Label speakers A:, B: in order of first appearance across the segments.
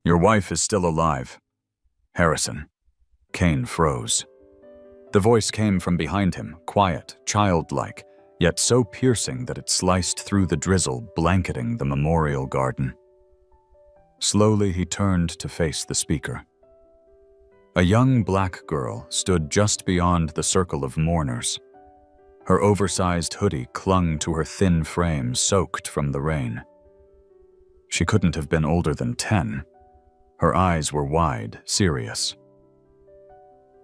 A: Your wife is still alive. Harrison. Kane froze. The voice came from behind him, quiet, childlike, yet so piercing that it sliced through the drizzle blanketing the memorial garden. Slowly he turned to face the speaker. A young black girl stood just beyond the circle of mourners. Her oversized hoodie clung to her thin frame, soaked from the rain. She couldn't have been older than 10. Her eyes were wide, serious.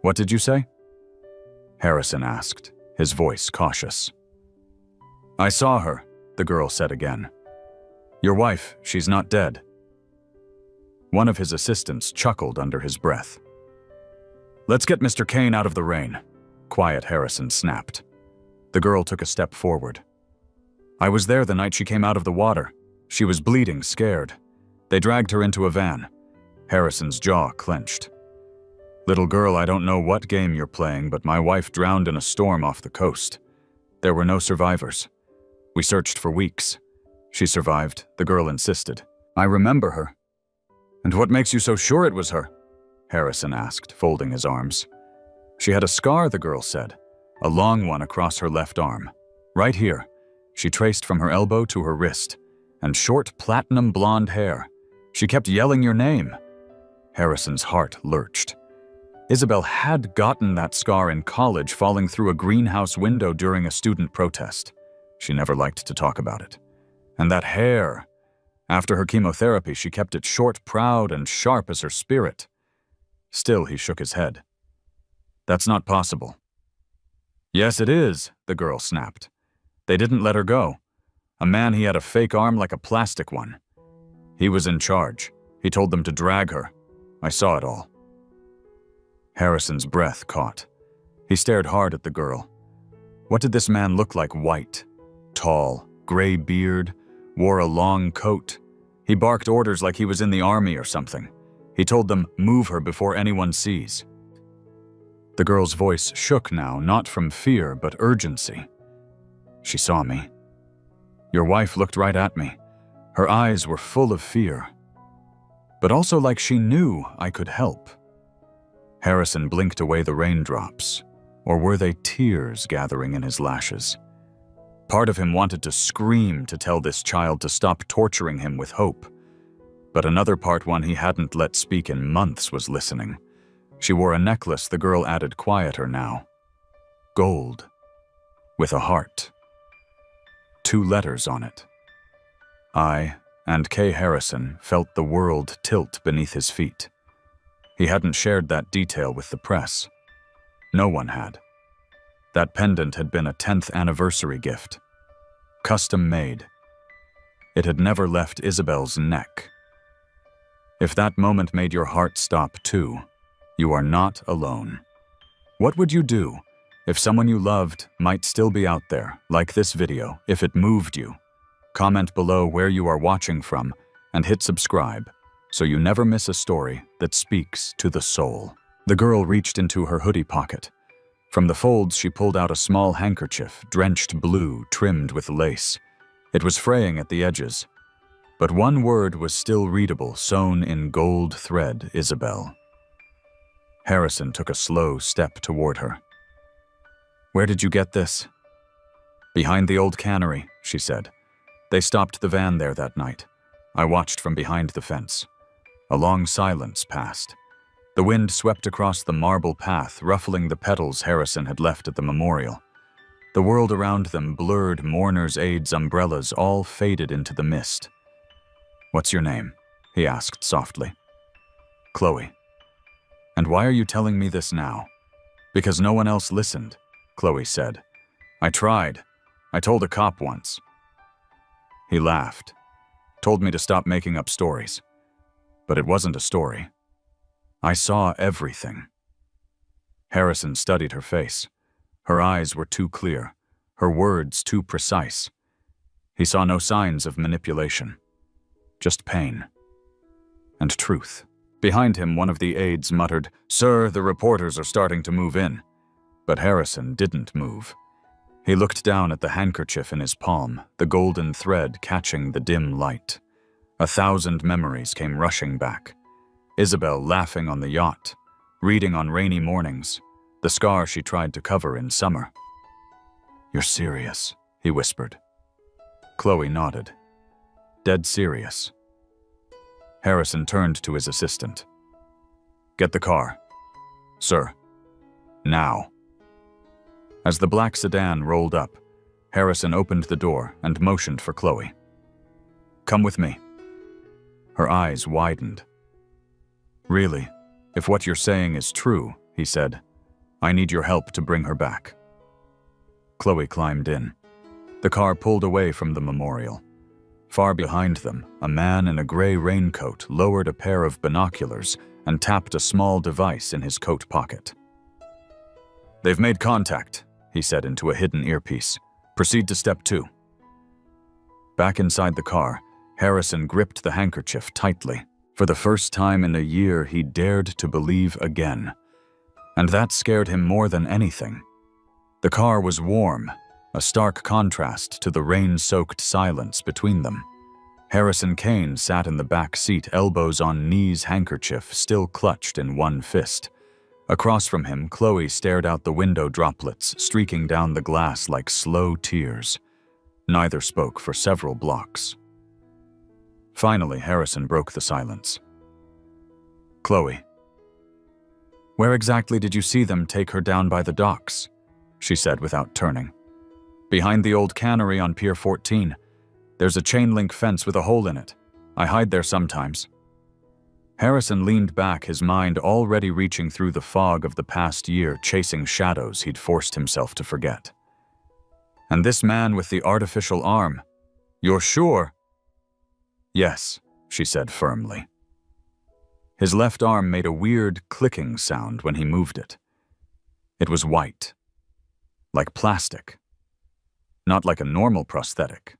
A: "What did you say?" Harrison asked, his voice cautious. "I saw her," the girl said again. "Your wife, she's not dead." One of his assistants chuckled under his breath. "Let's get Mr. Kane out of the rain," quiet Harrison snapped. The girl took a step forward. "I was there the night she came out of the water. She was bleeding, scared. They dragged her into a van." Harrison's jaw clenched. "Little girl, I don't know what game you're playing, but my wife drowned in a storm off the coast. There were no survivors. We searched for weeks. She survived," the girl insisted. "I remember her." "And what makes you so sure it was her?" Harrison asked, folding his arms. "She had a scar," the girl said, "a long one across her left arm. Right here." She traced from her elbow to her wrist. "And short platinum blonde hair. She kept yelling your name." Harrison's heart lurched. Isabel had gotten that scar in college, falling through a greenhouse window during a student protest. She never liked to talk about it. And that hair. After her chemotherapy, she kept it short, proud, and sharp as her spirit. Still, he shook his head. "That's not possible." "Yes, it is," the girl snapped. "They didn't let her go. A man, he had a fake arm like a plastic one. He was in charge. He told them to drag her. I saw it all." Harrison's breath caught. He stared hard at the girl. What did this man look like? White, tall, gray beard, wore a long coat. He barked orders like he was in the army or something. He told them, "Move her before anyone sees." The girl's voice shook now, not from fear, but urgency. "She saw me. Your wife looked right at me. Her eyes were full of fear. But also like she knew I could help." Harrison blinked away the raindrops, or were they tears gathering in his lashes? Part of him wanted to scream to tell this child to stop torturing him with hope. But another part, one he hadn't let speak in months, was listening. She wore a necklace, the girl added, quieter now. Gold, with a heart. 2 letters on it. I and K. Harrison felt the world tilt beneath his feet. He hadn't shared that detail with the press. No one had. That pendant had been a 10th anniversary gift. Custom made. It had never left Isabel's neck. If that moment made your heart stop too, you are not alone. What would you do if someone you loved might still be out there, like this video, if it moved you? Comment below where you are watching from and hit subscribe so you never miss a story that speaks to the soul. The girl reached into her hoodie pocket. From the folds, she pulled out a small handkerchief, drenched blue, trimmed with lace. It was fraying at the edges, but one word was still readable, sewn in gold thread: Isabel. Harrison took a slow step toward her. "Where did you get this?" "Behind the old cannery," she said. "They stopped the van there that night. I watched from behind the fence." A long silence passed. The wind swept across the marble path, ruffling the petals Harrison had left at the memorial. The world around them, blurred mourners' aids, umbrellas, all faded into the mist. "What's your name?" he asked softly. "Chloe." "And why are you telling me this now?" "Because no one else listened," Chloe said. "I tried. I told a cop once." He laughed. "Told me to stop making up stories. But it wasn't a story. I saw everything." Harrison studied her face. Her eyes were too clear, her words too precise. He saw no signs of manipulation, just pain and truth. Behind him, one of the aides muttered, "Sir, the reporters are starting to move in." But Harrison didn't move. He looked down at the handkerchief in his palm, the golden thread catching the dim light. 1,000 memories came rushing back. Isabel laughing on the yacht, reading on rainy mornings, the scar she tried to cover in summer. "You're serious," he whispered. Chloe nodded. "Dead serious." Harrison turned to his assistant. "Get the car." "Sir." "Now." As the black sedan rolled up, Harrison opened the door and motioned for Chloe. "Come with me." Her eyes widened. "Really, if what you're saying is true," he said, "I need your help to bring her back." Chloe climbed in. The car pulled away from the memorial. Far behind them, a man in a gray raincoat lowered a pair of binoculars and tapped a small device in his coat pocket. "They've made contact," he said into a hidden earpiece. "Proceed to step 2. Back inside the car, Harrison gripped the handkerchief tightly. For the first time in a year, he dared to believe again. And that scared him more than anything. The car was warm, a stark contrast to the rain-soaked silence between them. Harrison Kane sat in the back seat, elbows on knees, handkerchief still clutched in one fist. Across from him, Chloe stared out the window, droplets streaking down the glass like slow tears. Neither spoke for several blocks. Finally, Harrison broke the silence. "Chloe, where exactly did you see them take her down by the docks?" she said without turning. "Behind the old cannery on Pier 14. There's a chain-link fence with a hole in it. I hide there sometimes." Harrison leaned back, his mind already reaching through the fog of the past year, chasing shadows he'd forced himself to forget. "And this man with the artificial arm, you're sure?" "Yes," she said firmly. His left arm made a weird clicking sound when he moved it. It was white, like plastic, not like a normal prosthetic.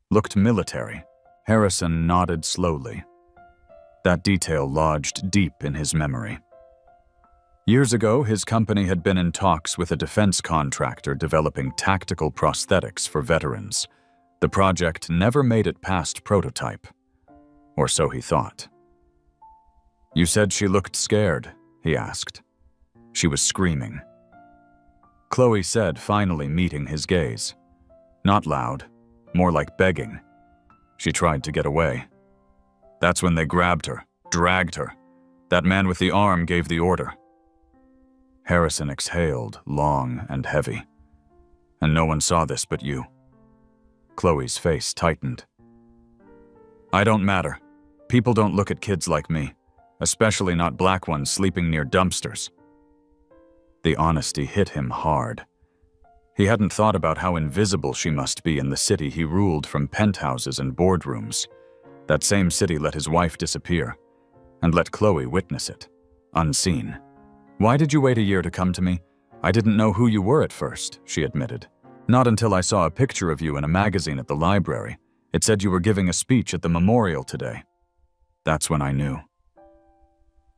A: Looked military. Harrison nodded slowly. That detail lodged deep in his memory. Years ago, his company had been in talks with a defense contractor developing tactical prosthetics for veterans. The project never made it past prototype, or so he thought. "You said she looked scared," he asked. "She was screaming." Chloe said, finally meeting his gaze. "Not loud, more like begging. She tried to get away. That's when they grabbed her, dragged her. That man with the arm gave the order." Harrison exhaled, long and heavy. "And no one saw this but you." Chloe's face tightened. "I don't matter. People don't look at kids like me, especially not black ones sleeping near dumpsters." The honesty hit him hard. He hadn't thought about how invisible she must be in the city he ruled from penthouses and boardrooms. That same city let his wife disappear, and let Chloe witness it, unseen. "Why did you wait a year to come to me? I didn't know who you were at first," she admitted. "Not until I saw a picture of you in a magazine at the library. It said you were giving a speech at the memorial today. That's when I knew."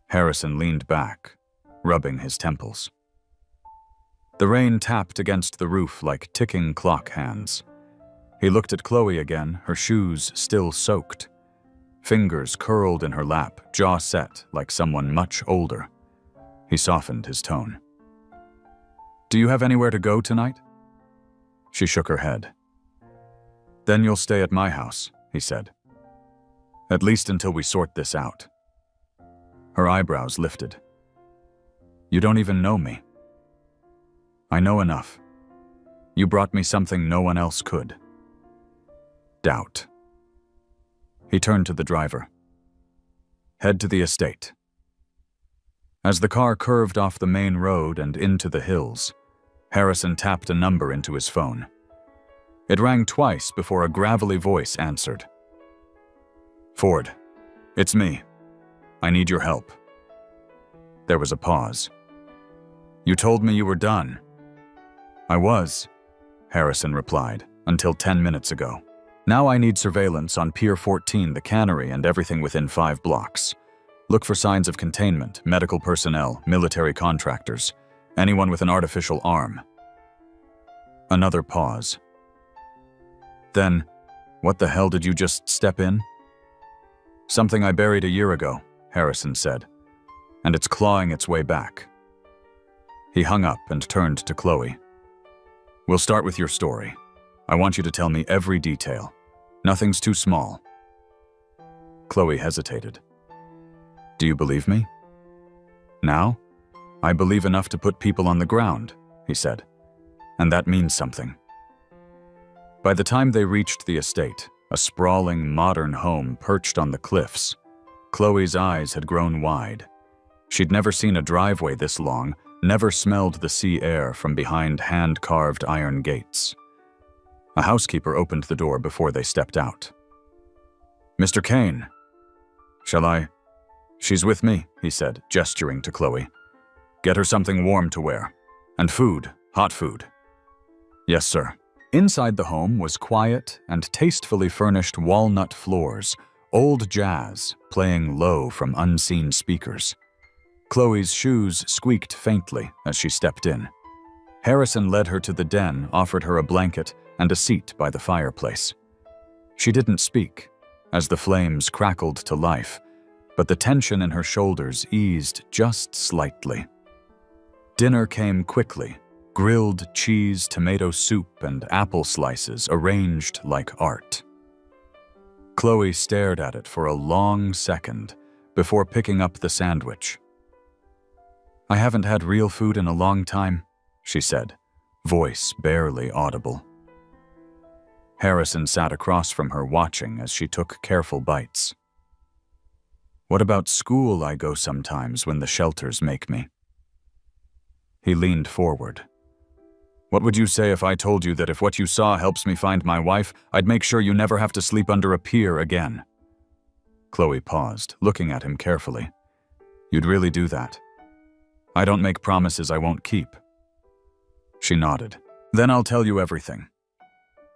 A: Harrison leaned back, rubbing his temples. The rain tapped against the roof like ticking clock hands. He looked at Chloe again, her shoes still soaked. Fingers curled in her lap, jaw set like someone much older. He softened his tone. "Do you have anywhere to go tonight?" She shook her head. "Then you'll stay at my house," he said. "At least until we sort this out." Her eyebrows lifted. "You don't even know me." "I know enough. You brought me something no one else could." Doubt. He turned to the driver. "Head to the estate." As the car curved off the main road and into the hills, Harrison tapped a number into his phone. It rang twice before a gravelly voice answered. "Ford, it's me. I need your help." There was a pause. "You told me you were done." "I was," Harrison replied, "until 10 minutes ago. Now I need surveillance on Pier 14, the cannery, and everything within 5 blocks. Look for signs of containment, medical personnel, military contractors, anyone with an artificial arm." Another pause. Then, "What the hell did you just step in?" "Something I buried a year ago," Harrison said, "and it's clawing its way back." He hung up and turned to Chloe. "We'll start with your story. I want you to tell me every detail. Nothing's too small." Chloe hesitated. "Do you believe me?" "Now? I believe enough to put people on the ground," he said. "And that means something." By the time they reached the estate, a sprawling, modern home perched on the cliffs, Chloe's eyes had grown wide. She'd never seen a driveway this long, never smelled the sea air from behind hand-carved iron gates. A housekeeper opened the door before they stepped out. "Mr. Kane." "Shall I?" "She's with me," he said, gesturing to Chloe. "Get her something warm to wear. And food, hot food." "Yes, sir." Inside the home was quiet and tastefully furnished walnut floors, old jazz playing low from unseen speakers. Chloe's shoes squeaked faintly as she stepped in. Harrison led her to the den, offered her a blanket and a seat by the fireplace. She didn't speak, as the flames crackled to life, but the tension in her shoulders eased just slightly. Dinner came quickly, grilled cheese, tomato soup, and apple slices arranged like art. Chloe stared at it for a long second before picking up the sandwich. "I haven't had real food in a long time," she said, voice barely audible. Harrison sat across from her watching as she took careful bites. "What about school? I go sometimes when the shelters make me." He leaned forward. "What would you say if I told you that if what you saw helps me find my wife, I'd make sure you never have to sleep under a pier again?" Chloe paused, looking at him carefully. "You'd really do that?" "I don't make promises I won't keep." She nodded. "Then I'll tell you everything."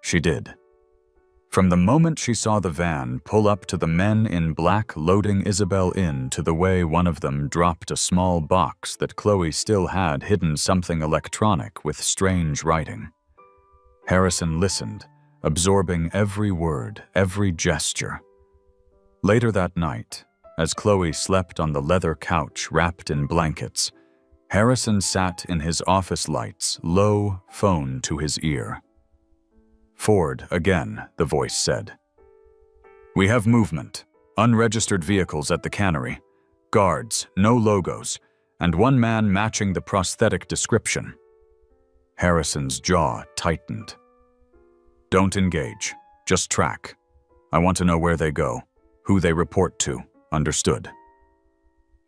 A: She did. From the moment she saw the van pull up to the men in black loading Isabel in to the way one of them dropped a small box that Chloe still had hidden something electronic with strange writing. Harrison listened, absorbing every word, every gesture. Later that night, as Chloe slept on the leather couch wrapped in blankets, Harrison sat in his office lights, low, phone to his ear. "Ford, again," the voice said. "We have movement, unregistered vehicles at the cannery, guards, no logos, and one man matching the prosthetic description." Harrison's jaw tightened. "Don't engage, just track. I want to know where they go, who they report to, understood?"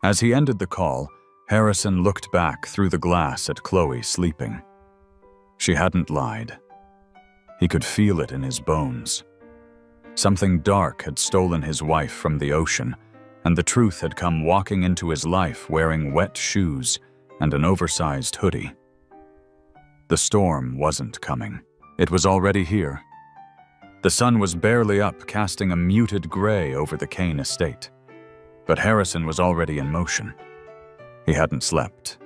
A: As he ended the call, Harrison looked back through the glass at Chloe sleeping. She hadn't lied. He could feel it in his bones. Something dark had stolen his wife from the ocean, and the truth had come walking into his life wearing wet shoes and an oversized hoodie. The storm wasn't coming. It was already here. The sun was barely up, casting a muted gray over the Kane estate. But Harrison was already in motion. He hadn't slept.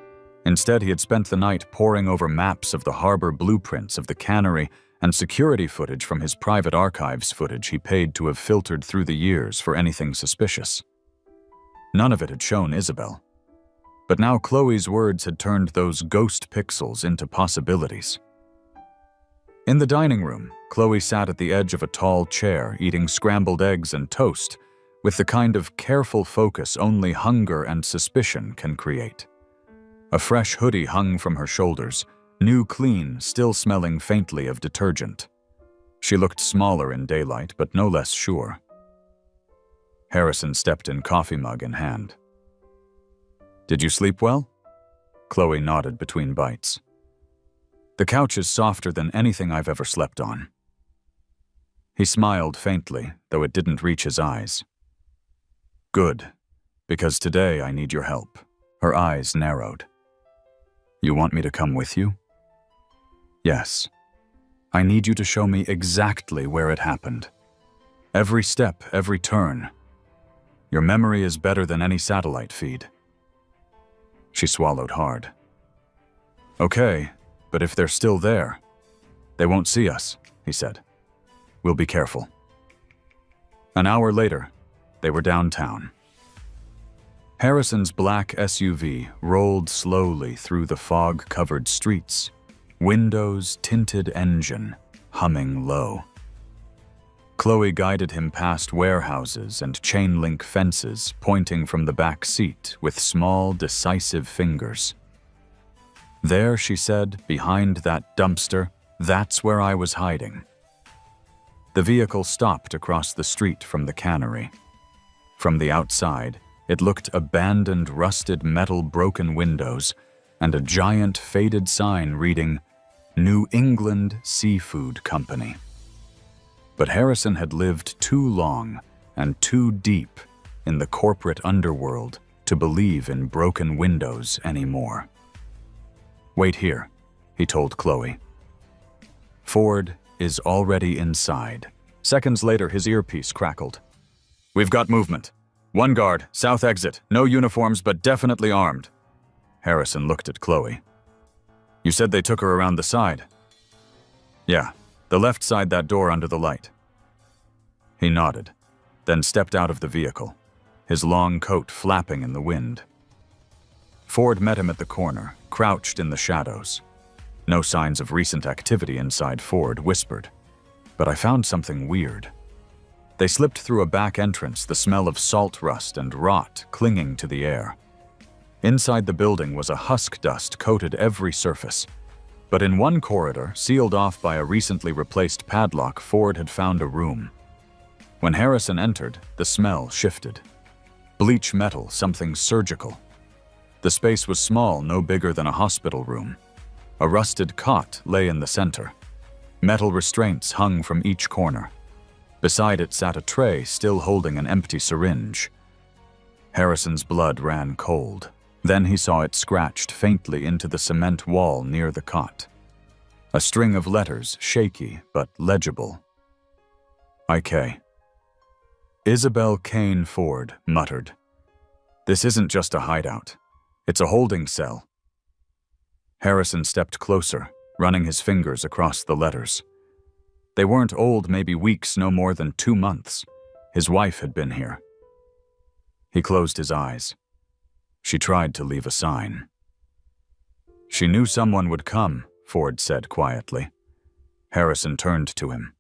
A: Instead, he had spent the night poring over maps of the harbor blueprints of the cannery and security footage from his private archives footage he paid to have filtered through the years for anything suspicious. None of it had shown Isabel. But now Chloe's words had turned those ghost pixels into possibilities. In the dining room, Chloe sat at the edge of a tall chair eating scrambled eggs and toast, with the kind of careful focus only hunger and suspicion can create. A fresh hoodie hung from her shoulders, new clean, still smelling faintly of detergent. She looked smaller in daylight, but no less sure. Harrison stepped in, coffee mug in hand. "Did you sleep well?" Chloe nodded between bites. "The couch is softer than anything I've ever slept on." He smiled faintly, though it didn't reach his eyes. "Good, because today I need your help." Her eyes narrowed. "You want me to come with you?" "Yes. I need you to show me exactly where it happened. Every step, every turn. Your memory is better than any satellite feed." She swallowed hard. "Okay, but if they're still there, they won't see us," he said. "We'll be careful." An hour later, they were downtown. Harrison's black SUV rolled slowly through the fog-covered streets, windows, tinted engine, humming low. Chloe guided him past warehouses and chain-link fences pointing from the back seat with small, decisive fingers. There, she said, behind that dumpster, that's where I was hiding. The vehicle stopped across the street from the cannery. From the outside, it looked abandoned, rusted metal broken windows and a giant faded sign reading, New England Seafood Company. But Harrison had lived too long and too deep in the corporate underworld to believe in broken windows anymore. Wait here, he told Chloe. Ford is already inside. Seconds later, his earpiece crackled. We've got movement. One guard, south exit, no uniforms but definitely armed. Harrison looked at Chloe. You said they took her around the side. Yeah, the left side that door under the light. He nodded, then stepped out of the vehicle, his long coat flapping in the wind. Ford met him at the corner, crouched in the shadows. No signs of recent activity inside. Ford whispered, but I found something weird. They slipped through a back entrance, the smell of salt rust and rot clinging to the air. Inside the building was a husk dust coated every surface. But in one corridor, sealed off by a recently replaced padlock, Ford had found a room. When Harrison entered, the smell shifted. Bleach metal, something surgical. The space was small, no bigger than a hospital room. A rusted cot lay in the center. Metal restraints hung from each corner. Beside it sat a tray still holding an empty syringe. Harrison's blood ran cold. Then he saw it scratched faintly into the cement wall near the cot. A string of letters, shaky but legible. IK. Isabel Kane Ford muttered. This isn't just a hideout. It's a holding cell. Harrison stepped closer, running his fingers across the letters. They weren't old, maybe weeks, no more than 2 months. His wife had been here. He closed his eyes. She tried to leave a sign. She knew someone would come, Ford said quietly. Harrison turned to him.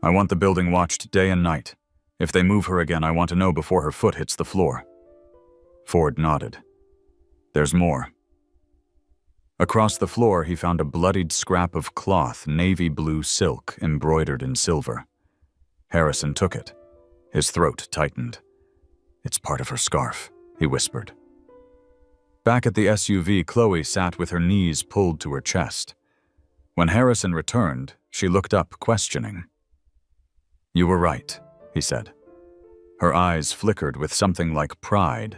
A: I want the building watched day and night. If they move her again, I want to know before her foot hits the floor. Ford nodded. There's more. Across the floor, he found a bloodied scrap of cloth, navy blue silk embroidered in silver. Harrison took it. His throat tightened. It's part of her scarf, he whispered. Back at the SUV, Chloe sat with her knees pulled to her chest. When Harrison returned, she looked up, questioning. You were right, he said. Her eyes flickered with something like pride,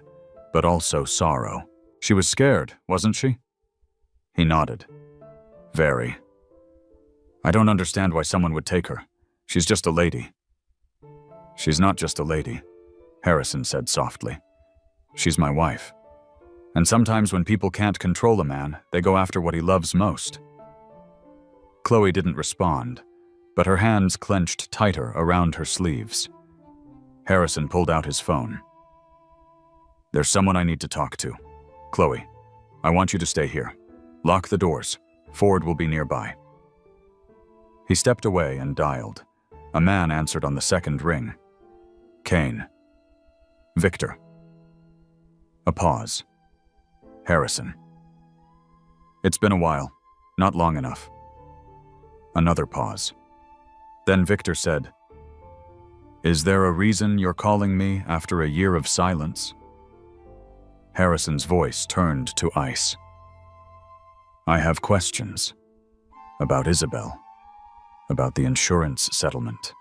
A: but also sorrow. She was scared, wasn't she? He nodded. Very. I don't understand why someone would take her. She's just a lady. She's not just a lady, Harrison said softly. She's my wife. And sometimes when people can't control a man, they go after what he loves most. Chloe didn't respond, but her hands clenched tighter around her sleeves. Harrison pulled out his phone. There's someone I need to talk to. Chloe, I want you to stay here. Lock the doors. Ford will be nearby. He stepped away and dialed. A man answered on the second ring. Kane. Victor. A pause. Harrison. It's been a while. Not long enough. Another pause. Then Victor said, Is there a reason you're calling me after a year of silence? Harrison's voice turned to ice. I have questions. About Isabel. About the insurance settlement.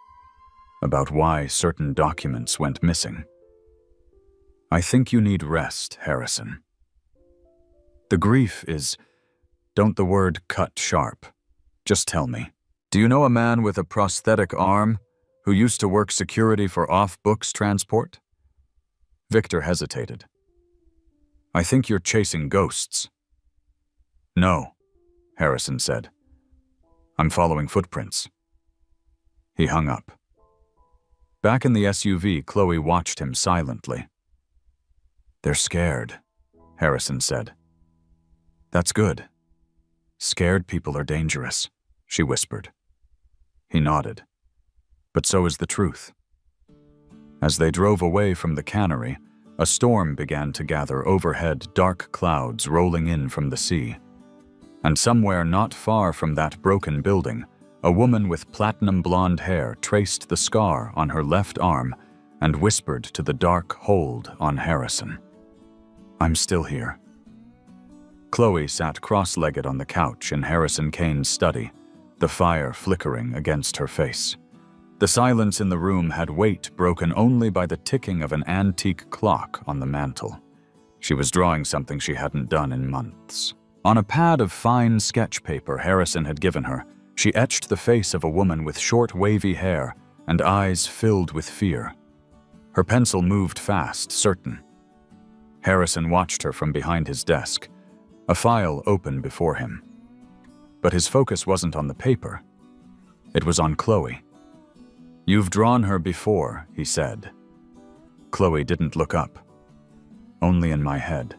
A: About why certain documents went missing. I think you need rest, Harrison. The grief is, don't the word cut sharp. Just tell me, do you know a man with a prosthetic arm who used to work security for off-books transport? Victor hesitated. I think you're chasing ghosts. No, Harrison said. I'm following footprints. He hung up. Back in the SUV, Chloe watched him silently. "They're scared," Harrison said. "That's good. Scared people are dangerous," she whispered. He nodded. "But so is the truth." As they drove away from the cannery, a storm began to gather overhead, dark clouds rolling in from the sea. And somewhere not far from that broken building, a woman with platinum blonde hair traced the scar on her left arm and whispered to the dark hold on Harrison. "I'm still here." Chloe sat cross-legged on the couch in Harrison Kane's study, the fire flickering against her face. The silence in the room had weight broken only by the ticking of an antique clock on the mantel. She was drawing something she hadn't done in months. On a pad of fine sketch paper Harrison had given her, she etched the face of a woman with short, wavy hair and eyes filled with fear. Her pencil moved fast, certain. Harrison watched her from behind his desk, a file open before him. But his focus wasn't on the paper. It was on Chloe. "You've drawn her before," he said. Chloe didn't look up. "Only in my head.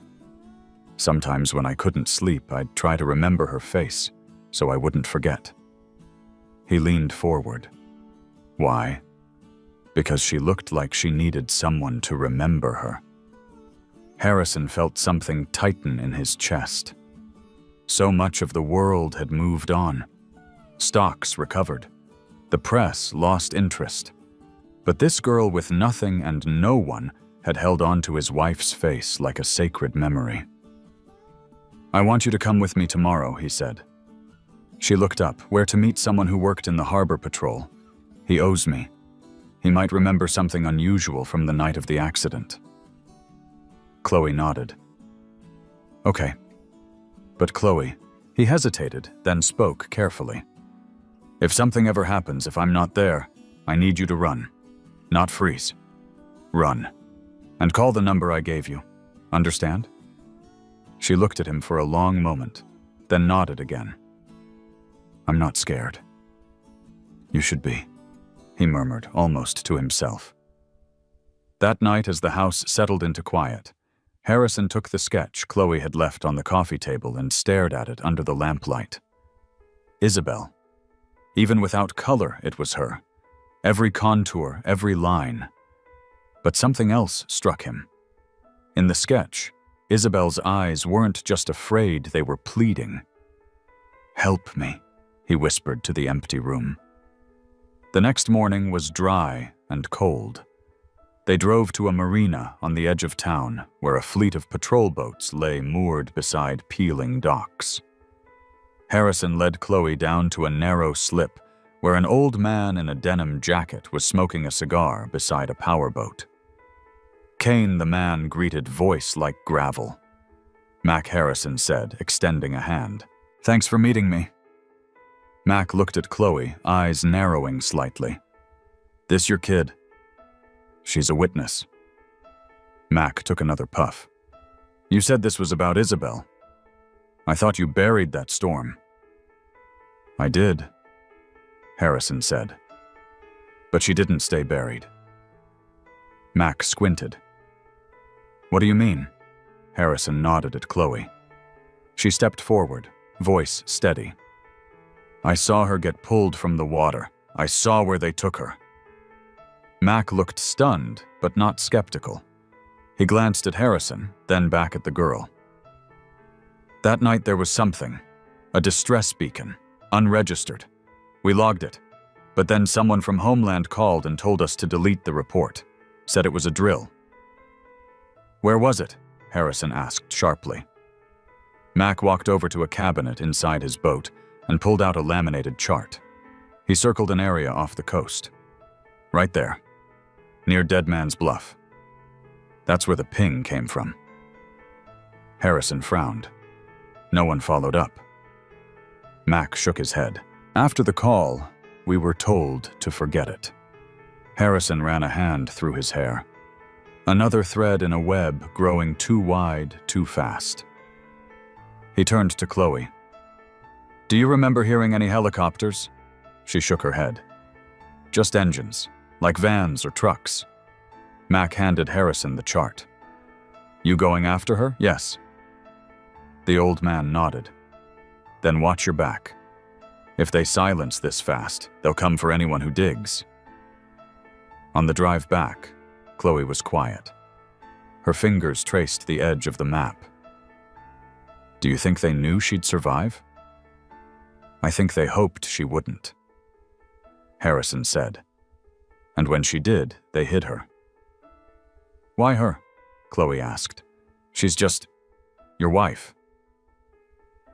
A: Sometimes when I couldn't sleep, I'd try to remember her face, so I wouldn't forget." He leaned forward. "Why?" "Because she looked like she needed someone to remember her." Harrison felt something tighten in his chest. So much of the world had moved on. Stocks recovered. The press lost interest. But this girl with nothing and no one had held on to his wife's face like a sacred memory. "I want you to come with me tomorrow," he said. She looked up, "Where to meet someone who worked in the harbor patrol. He owes me. He might remember something unusual from the night of the accident." Chloe nodded. "Okay. But Chloe," he hesitated, then spoke carefully. "If something ever happens, if I'm not there, I need you to run. Not freeze. Run. And call the number I gave you. Understand?" She looked at him for a long moment, then nodded again. "I'm not scared." "You should be," he murmured, almost to himself. That night, as the house settled into quiet, Harrison took the sketch Chloe had left on the coffee table and stared at it under the lamplight. Isabel. Even without color, it was her. Every contour, every line. But something else struck him. In the sketch, Isabel's eyes weren't just afraid, they were pleading. "Help me," he whispered to the empty room. The next morning was dry and cold. They drove to a marina on the edge of town, where a fleet of patrol boats lay moored beside peeling docks. Harrison led Chloe down to a narrow slip, where an old man in a denim jacket was smoking a cigar beside a powerboat. Kane, the man, greeted, voice like gravel. Mac, Harrison said, extending a hand. "Thanks for meeting me." Mac looked at Chloe, eyes narrowing slightly. "This your kid?" "She's a witness." Mac took another puff. "You said this was about Isabel. I thought you buried that storm." "I did," Harrison said. "But she didn't stay buried." Mac squinted. "What do you mean?" Harrison nodded at Chloe. She stepped forward, voice steady. "I saw her get pulled from the water. I saw where they took her." Mac looked stunned, but not skeptical. He glanced at Harrison, then back at the girl. "That night there was something, a distress beacon, unregistered. We logged it, but then someone from Homeland called and told us to delete the report, said it was a drill." "Where was it?" Harrison asked sharply. Mac walked over to a cabinet inside his boat and pulled out a laminated chart. He circled an area off the coast. "Right there, near Dead Man's Bluff. That's where the ping came from." Harrison frowned. No one followed up. Mac shook his head. "After the call, we were told to forget it." Harrison ran a hand through his hair. Another thread in a web growing too wide, too fast. He turned to Chloe. "Do you remember hearing any helicopters?" She shook her head. "Just engines, like vans or trucks." Mac handed Harrison the chart. You going after her? Yes. The old man nodded. Then watch your back. If they silence this fast, they'll come for anyone who digs. On the drive back, Chloe was quiet. Her fingers traced the edge of the map. Do you think they knew she'd survive? I think they hoped she wouldn't, Harrison said. And when she did, they hid her. Why her? Chloe asked. She's just your wife.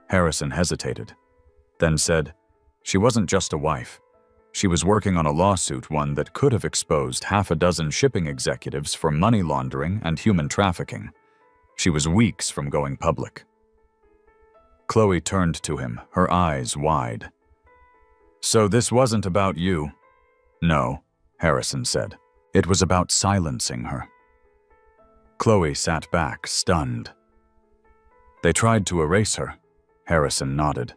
A: Harrison hesitated, then said, she wasn't just a wife. She was working on a lawsuit, one that could have exposed half a dozen shipping executives for money laundering and human trafficking. She was weeks from going public. Chloe turned to him, her eyes wide. So this wasn't about you? No, Harrison said. It was about silencing her. Chloe sat back, stunned. They tried to erase her, Harrison nodded.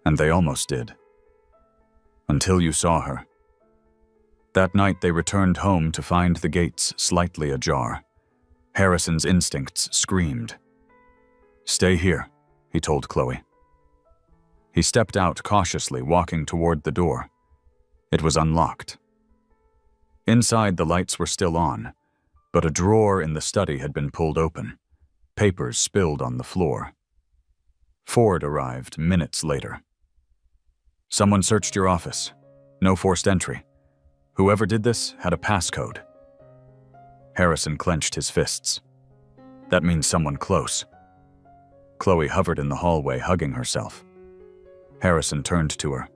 A: And they almost did. Until you saw her. That night they returned home to find the gates slightly ajar. Harrison's instincts screamed. Stay here, he told Chloe. He stepped out cautiously, walking toward the door. It was unlocked. Inside, the lights were still on, but a drawer in the study had been pulled open. Papers spilled on the floor. Ford arrived minutes later. Someone searched your office. No forced entry. Whoever did this had a passcode. Harrison clenched his fists. That means someone close. Chloe hovered in the hallway, hugging herself. Harrison turned to her.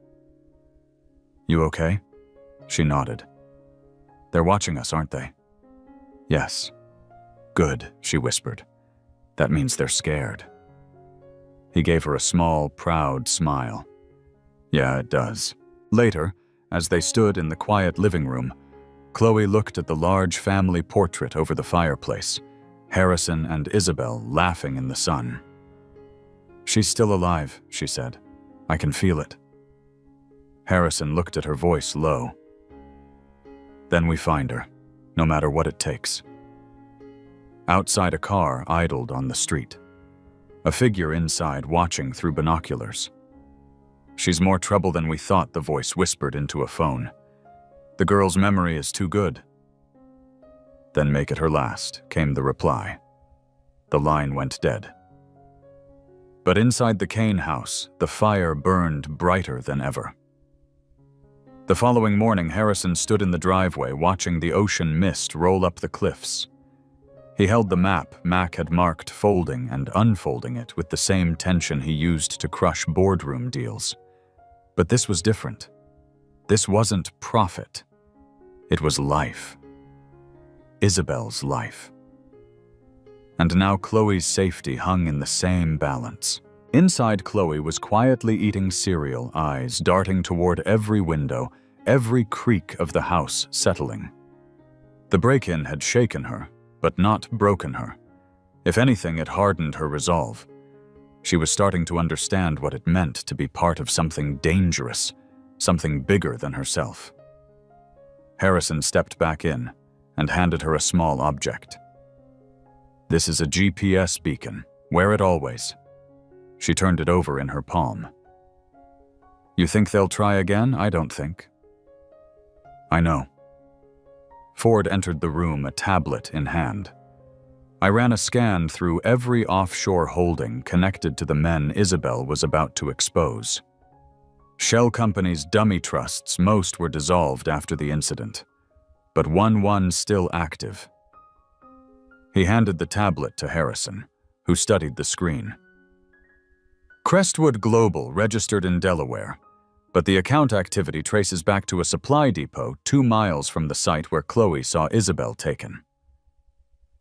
A: You okay? She nodded. They're watching us, aren't they? Yes. Good, she whispered. That means they're scared. He gave her a small, proud smile. Yeah, it does. Later, as they stood in the quiet living room, Chloe looked at the large family portrait over the fireplace, Harrison and Isabel laughing in the sun. She's still alive, she said. I can feel it. Harrison looked at her, voice low. Then we find her, no matter what it takes. Outside, a car idled on the street. A figure inside watching through binoculars. She's more trouble than we thought, the voice whispered into a phone. The girl's memory is too good. Then make it her last, came the reply. The line went dead. But inside the Kane house, the fire burned brighter than ever. The following morning, Harrison stood in the driveway watching the ocean mist roll up the cliffs. He held the map Mac had marked, folding and unfolding it with the same tension he used to crush boardroom deals. But this was different. This wasn't profit. It was life. Isabel's life. And now Chloe's safety hung in the same balance. Inside, Chloe was quietly eating cereal, eyes darting toward every window, every creak of the house settling. The break-in had shaken her, but not broken her. If anything, it hardened her resolve. She was starting to understand what it meant to be part of something dangerous, something bigger than herself. Harrison stepped back in and handed her a small object. This is a GPS beacon. Wear it always. She turned it over in her palm. You think they'll try again? I don't think. I know. Ford entered the room, a tablet in hand. I ran a scan through every offshore holding connected to the men Isabel was about to expose. Shell companies' dummy trusts, most were dissolved after the incident, but one still active. He handed the tablet to Harrison, who studied the screen. Crestwood Global registered in Delaware, but the account activity traces back to a supply depot 2 miles from the site where Chloe saw Isabel taken.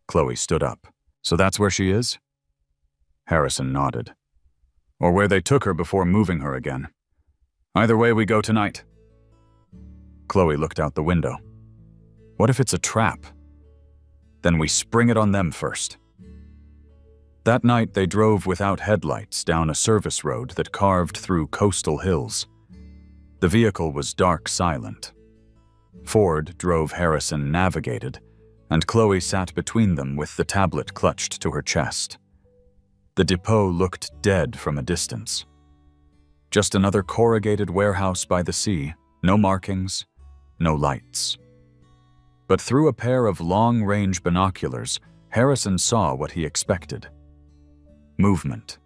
A: Chloe stood up. So that's where she is? Harrison nodded. Or where they took her before moving her again. Either way, we go tonight. Chloe looked out the window. What if it's a trap? Then we spring it on them first. That night, they drove without headlights down a service road that carved through coastal hills. The vehicle was dark, silent. Ford drove, Harrison navigated, and Chloe sat between them with the tablet clutched to her chest. The depot looked dead from a distance. Just another corrugated warehouse by the sea, no markings, no lights. But through a pair of long-range binoculars, Harrison saw what he expected. Movement.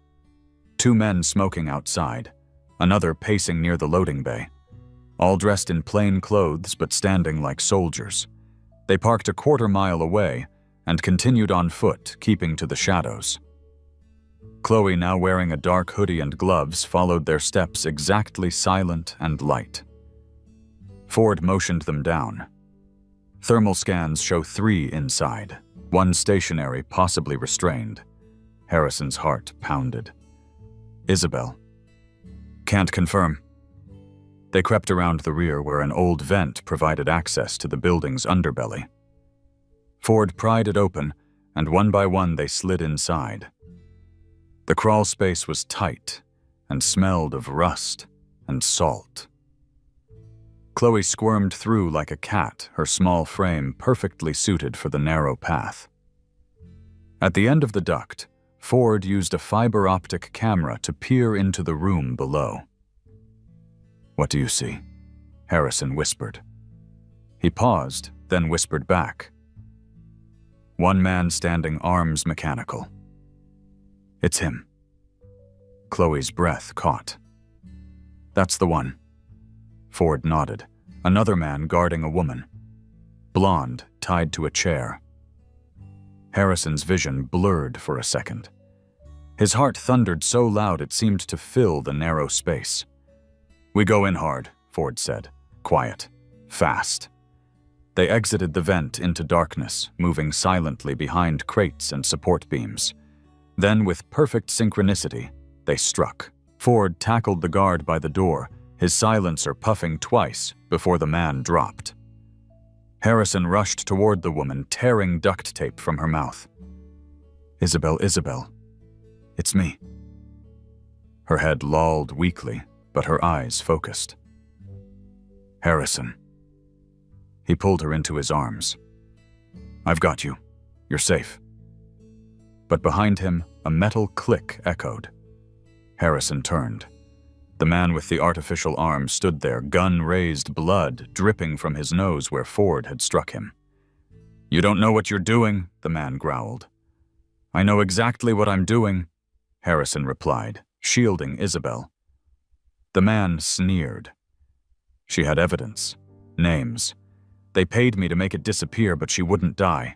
A: 2 men smoking outside, another pacing near the loading bay. All dressed in plain clothes but standing like soldiers. They parked a quarter-mile away and continued on foot, keeping to the shadows. Chloe, now wearing a dark hoodie and gloves, followed their steps exactly silent and light. Ford motioned them down. Thermal scans show 3 inside, 1 stationary, possibly restrained. Harrison's heart pounded. Isabel. Can't confirm. They crept around the rear where an old vent provided access to the building's underbelly. Ford pried it open, and one by one they slid inside. The crawl space was tight and smelled of rust and salt. Chloe squirmed through like a cat, her small frame perfectly suited for the narrow path. At the end of the duct, Ford used a fiber optic camera to peer into the room below. "What do you see?" Harrison whispered. He paused, then whispered back. "One man standing arms mechanical." "It's him." Chloe's breath caught. "That's the one." Ford nodded. Another man guarding a woman. Blonde, tied to a chair. Harrison's vision blurred for a second. His heart thundered so loud it seemed to fill the narrow space. "We go in hard," Ford said. "Quiet. Fast." They exited the vent into darkness, moving silently behind crates and support beams. Then, with perfect synchronicity, they struck. Ford tackled the guard by the door, his silencer puffing twice before the man dropped. Harrison rushed toward the woman, tearing duct tape from her mouth. "Isabel, Isabel. It's me." Her head lolled weakly, but her eyes focused. "Harrison." He pulled her into his arms. "I've got you. You're safe." But behind him, a metal click echoed. Harrison turned. The man with the artificial arm stood there, gun raised, blood dripping from his nose where Ford had struck him. "You don't know what you're doing," the man growled. "I know exactly what I'm doing," Harrison replied, shielding Isabel. The man sneered. "She had evidence. Names. They paid me to make it disappear, but she wouldn't die.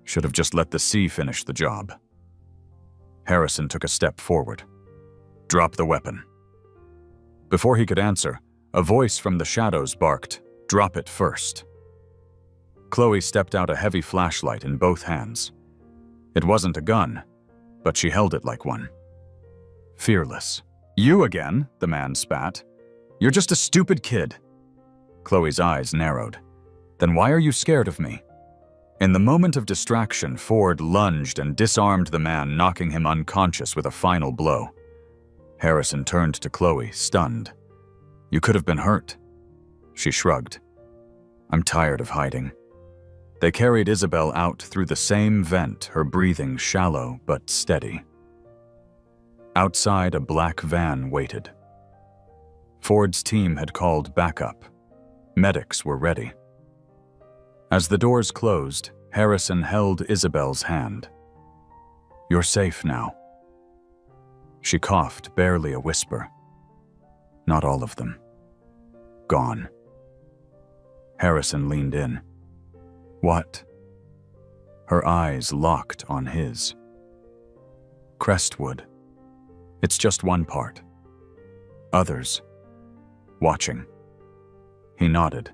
A: Should have just let the sea finish the job." Harrison took a step forward. "Drop the weapon." Before he could answer, a voice from the shadows barked, "Drop it first." Chloe stepped out, a heavy flashlight in both hands. It wasn't a gun, but she held it like one. Fearless. "You again?" the man spat. "You're just a stupid kid." Chloe's eyes narrowed. "Then why are you scared of me?" In the moment of distraction, Ford lunged and disarmed the man, knocking him unconscious with a final blow. Harrison turned to Chloe, stunned. "You could have been hurt." She shrugged. "I'm tired of hiding." They carried Isabel out through the same vent, her breathing shallow but steady. Outside, a black van waited. Ford's team had called backup. Medics were ready. As the doors closed, Harrison held Isabel's hand. "You're safe now." She coughed, barely a whisper. "Not all of them. Gone." Harrison leaned in. "What?" Her eyes locked on his. "Crestwood. It's just one part. Others. Watching." He nodded.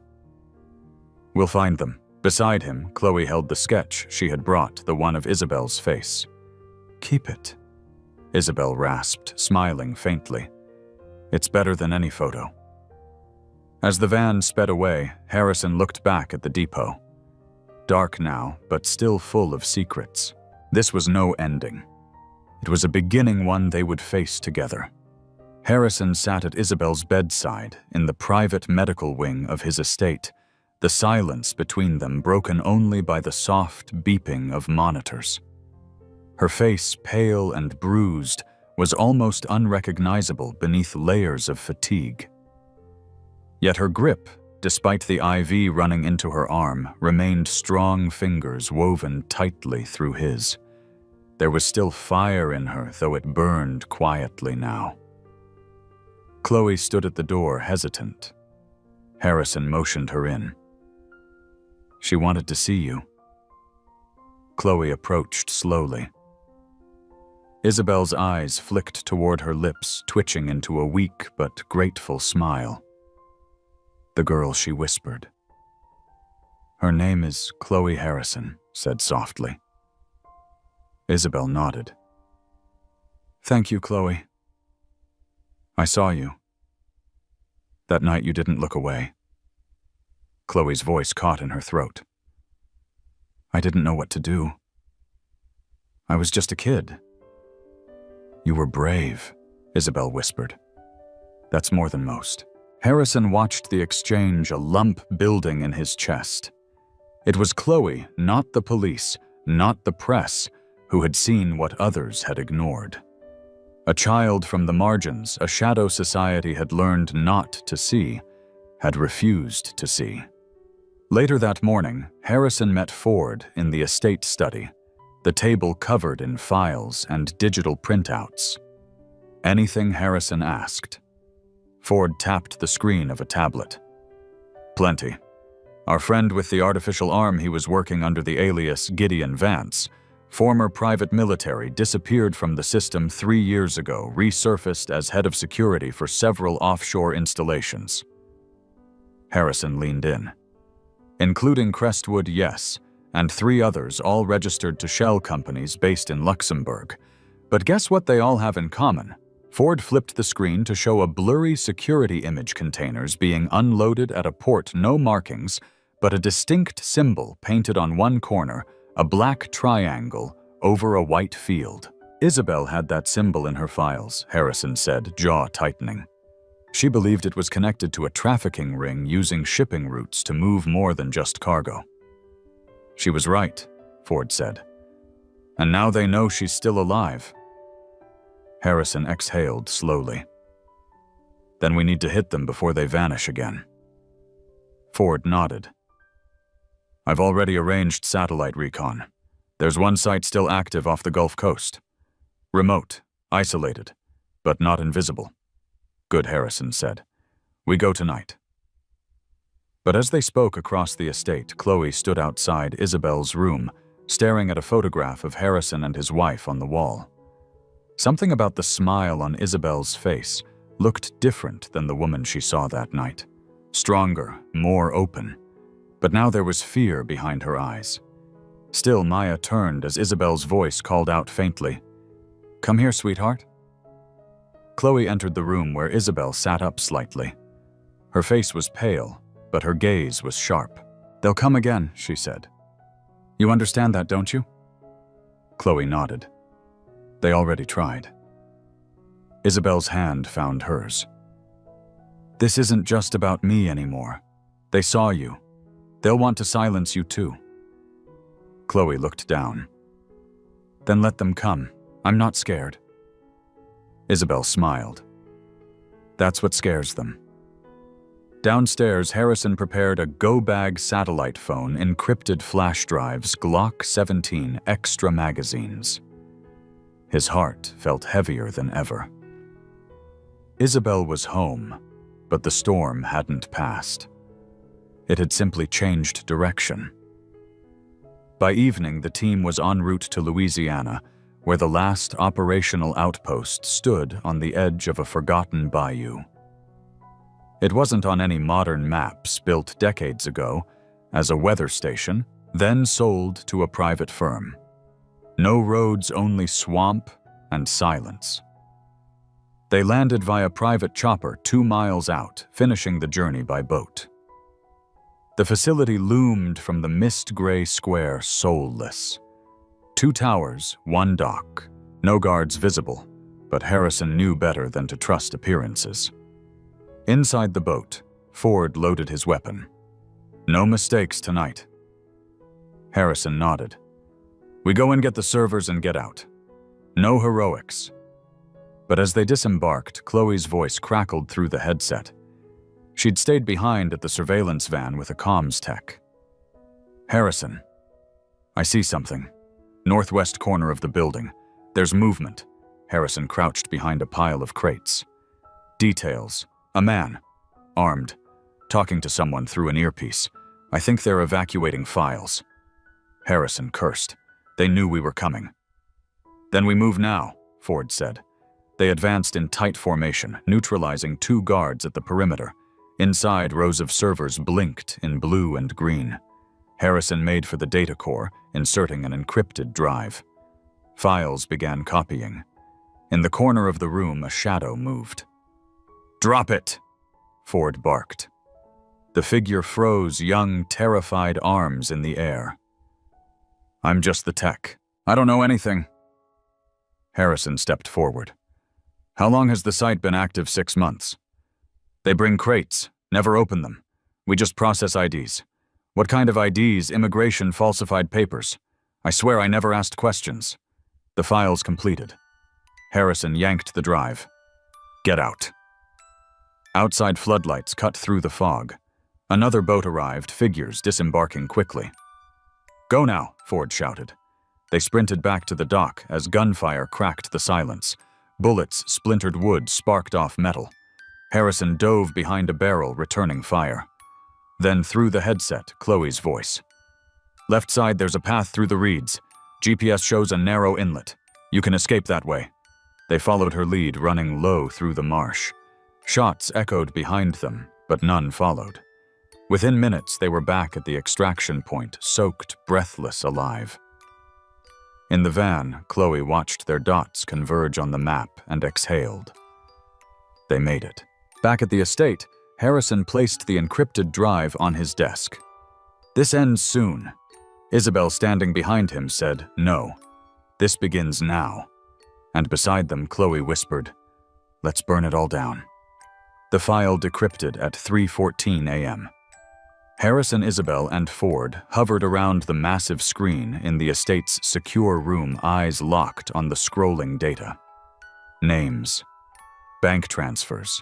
A: "We'll find them." Beside him, Chloe held the sketch she had brought, the one of Isabel's face. "Keep it," Isabel rasped, smiling faintly. "It's better than any photo." As the van sped away, Harrison looked back at the depot. Dark now, but still full of secrets. This was no ending. It was a beginning, one they would face together. Harrison sat at Isabel's bedside in the private medical wing of his estate, the silence between them broken only by the soft beeping of monitors. Her face, pale and bruised, was almost unrecognizable beneath layers of fatigue. Yet her grip, despite the IV running into her arm, remained strong fingers woven tightly through his. There was still fire in her, though it burned quietly now. Chloe stood at the door, hesitant. Harrison motioned her in. "She wanted to see you." Chloe approached slowly. Isabel's eyes flicked toward her lips, twitching into a weak but grateful smile. "The girl," she whispered. "Her name is Chloe Harrison," said softly. Isabel nodded. "Thank you, Chloe. I saw you. That night you didn't look away." Chloe's voice caught in her throat. "I didn't know what to do. I was just a kid." "You were brave," Isabel whispered. "That's more than most." Harrison watched the exchange, a lump building in his chest. It was Chloe, not the police, not the press, who had seen what others had ignored. A child from the margins, a shadow society had learned not to see, had refused to see. Later that morning, Harrison met Ford in the estate study, the table covered in files and digital printouts. Anything Harrison asked. Ford tapped the screen of a tablet. "Plenty. Our friend with the artificial arm, he was working under the alias Gideon Vance, former private military, disappeared from the system 3 years ago, resurfaced as head of security for several offshore installations." Harrison leaned in. "Including Crestwood, yes, and 3 others, all registered to shell companies based in Luxembourg. But guess what they all have in common?" Ford flipped the screen to show a blurry security image containers being unloaded at a port, no markings, but a distinct symbol painted on one corner, a black triangle over a white field. "Isabel had that symbol in her files," Harrison said, jaw tightening. "She believed it was connected to a trafficking ring using shipping routes to move more than just cargo." "She was right," Ford said. "And now they know she's still alive." Harrison exhaled slowly. "Then we need to hit them before they vanish again." Ford nodded. "I've already arranged satellite recon. There's one site still active off the Gulf Coast. Remote, isolated, but not invisible." "Good," Harrison said. "We go tonight." But as they spoke across the estate, Chloe stood outside Isabel's room, staring at a photograph of Harrison and his wife on the wall. Something about the smile on Isabel's face looked different than the woman she saw that night. Stronger, more open. But now there was fear behind her eyes. Still, Maya turned as Isabel's voice called out faintly, "Come here, sweetheart." Chloe entered the room where Isabel sat up slightly. Her face was pale, but her gaze was sharp. "They'll come again," she said. "You understand that, don't you?" Chloe nodded. "They already tried." Isabel's hand found hers. "This isn't just about me anymore. They saw you. They'll want to silence you too." Chloe looked down. "Then let them come. I'm not scared." Isabel smiled. "That's what scares them." Downstairs, Harrison prepared a go-bag satellite phone, encrypted flash drives, Glock 17 extra magazines. His heart felt heavier than ever. Isabel was home, but the storm hadn't passed. It had simply changed direction. By evening, the team was en route to Louisiana, where the last operational outpost stood on the edge of a forgotten bayou. It wasn't on any modern maps built decades ago, as a weather station, then sold to a private firm. No roads, only swamp and silence. They landed via private chopper 2 miles out, finishing the journey by boat. The facility loomed from the mist-gray square, soulless. 2 towers, 1 dock. No guards visible, but Harrison knew better than to trust appearances. Inside the boat, Ford loaded his weapon. No mistakes tonight. Harrison nodded. We go and get the servers and get out. No heroics. But as they disembarked, Chloe's voice crackled through the headset. She'd stayed behind at the surveillance van with a comms tech. Harrison. I see something. Northwest corner of the building. There's movement. Harrison crouched behind a pile of crates. Details. A man. Armed. Talking to someone through an earpiece. I think they're evacuating files. Harrison cursed. They knew we were coming. Then we move now, Ford said. They advanced in tight formation, neutralizing 2 guards at the perimeter. Inside, rows of servers blinked in blue and green. Harrison made for the data core, inserting an encrypted drive. Files began copying. In the corner of the room, a shadow moved. Drop it! Ford barked. The figure froze, young, terrified arms in the air. I'm just the tech. I don't know anything. Harrison stepped forward. How long has the site been active? 6 months. They bring crates, never open them. We just process IDs. What kind of IDs? Immigration, falsified papers. I swear I never asked questions. The files completed. Harrison yanked the drive. Get out. Outside floodlights cut through the fog. Another boat arrived, figures disembarking quickly. Go now, Ford shouted. They sprinted back to the dock as gunfire cracked the silence. Bullets splintered wood, sparked off metal. Harrison dove behind a barrel, returning fire. Then through the headset, Chloe's voice. Left side, there's a path through the reeds. GPS shows a narrow inlet. You can escape that way. They followed her lead, running low through the marsh. Shots echoed behind them, but none followed. Within minutes, they were back at the extraction point, soaked, breathless, alive. In the van, Chloe watched their dots converge on the map and exhaled. They made it. Back at the estate, Harrison placed the encrypted drive on his desk. This ends soon. Isabel, standing behind him, said, No. This begins now. And beside them, Chloe whispered, Let's burn it all down. The file decrypted at 3:14 a.m. Harrison, Isabel, and Ford hovered around the massive screen in the estate's secure room, eyes locked on the scrolling data. Names, bank transfers,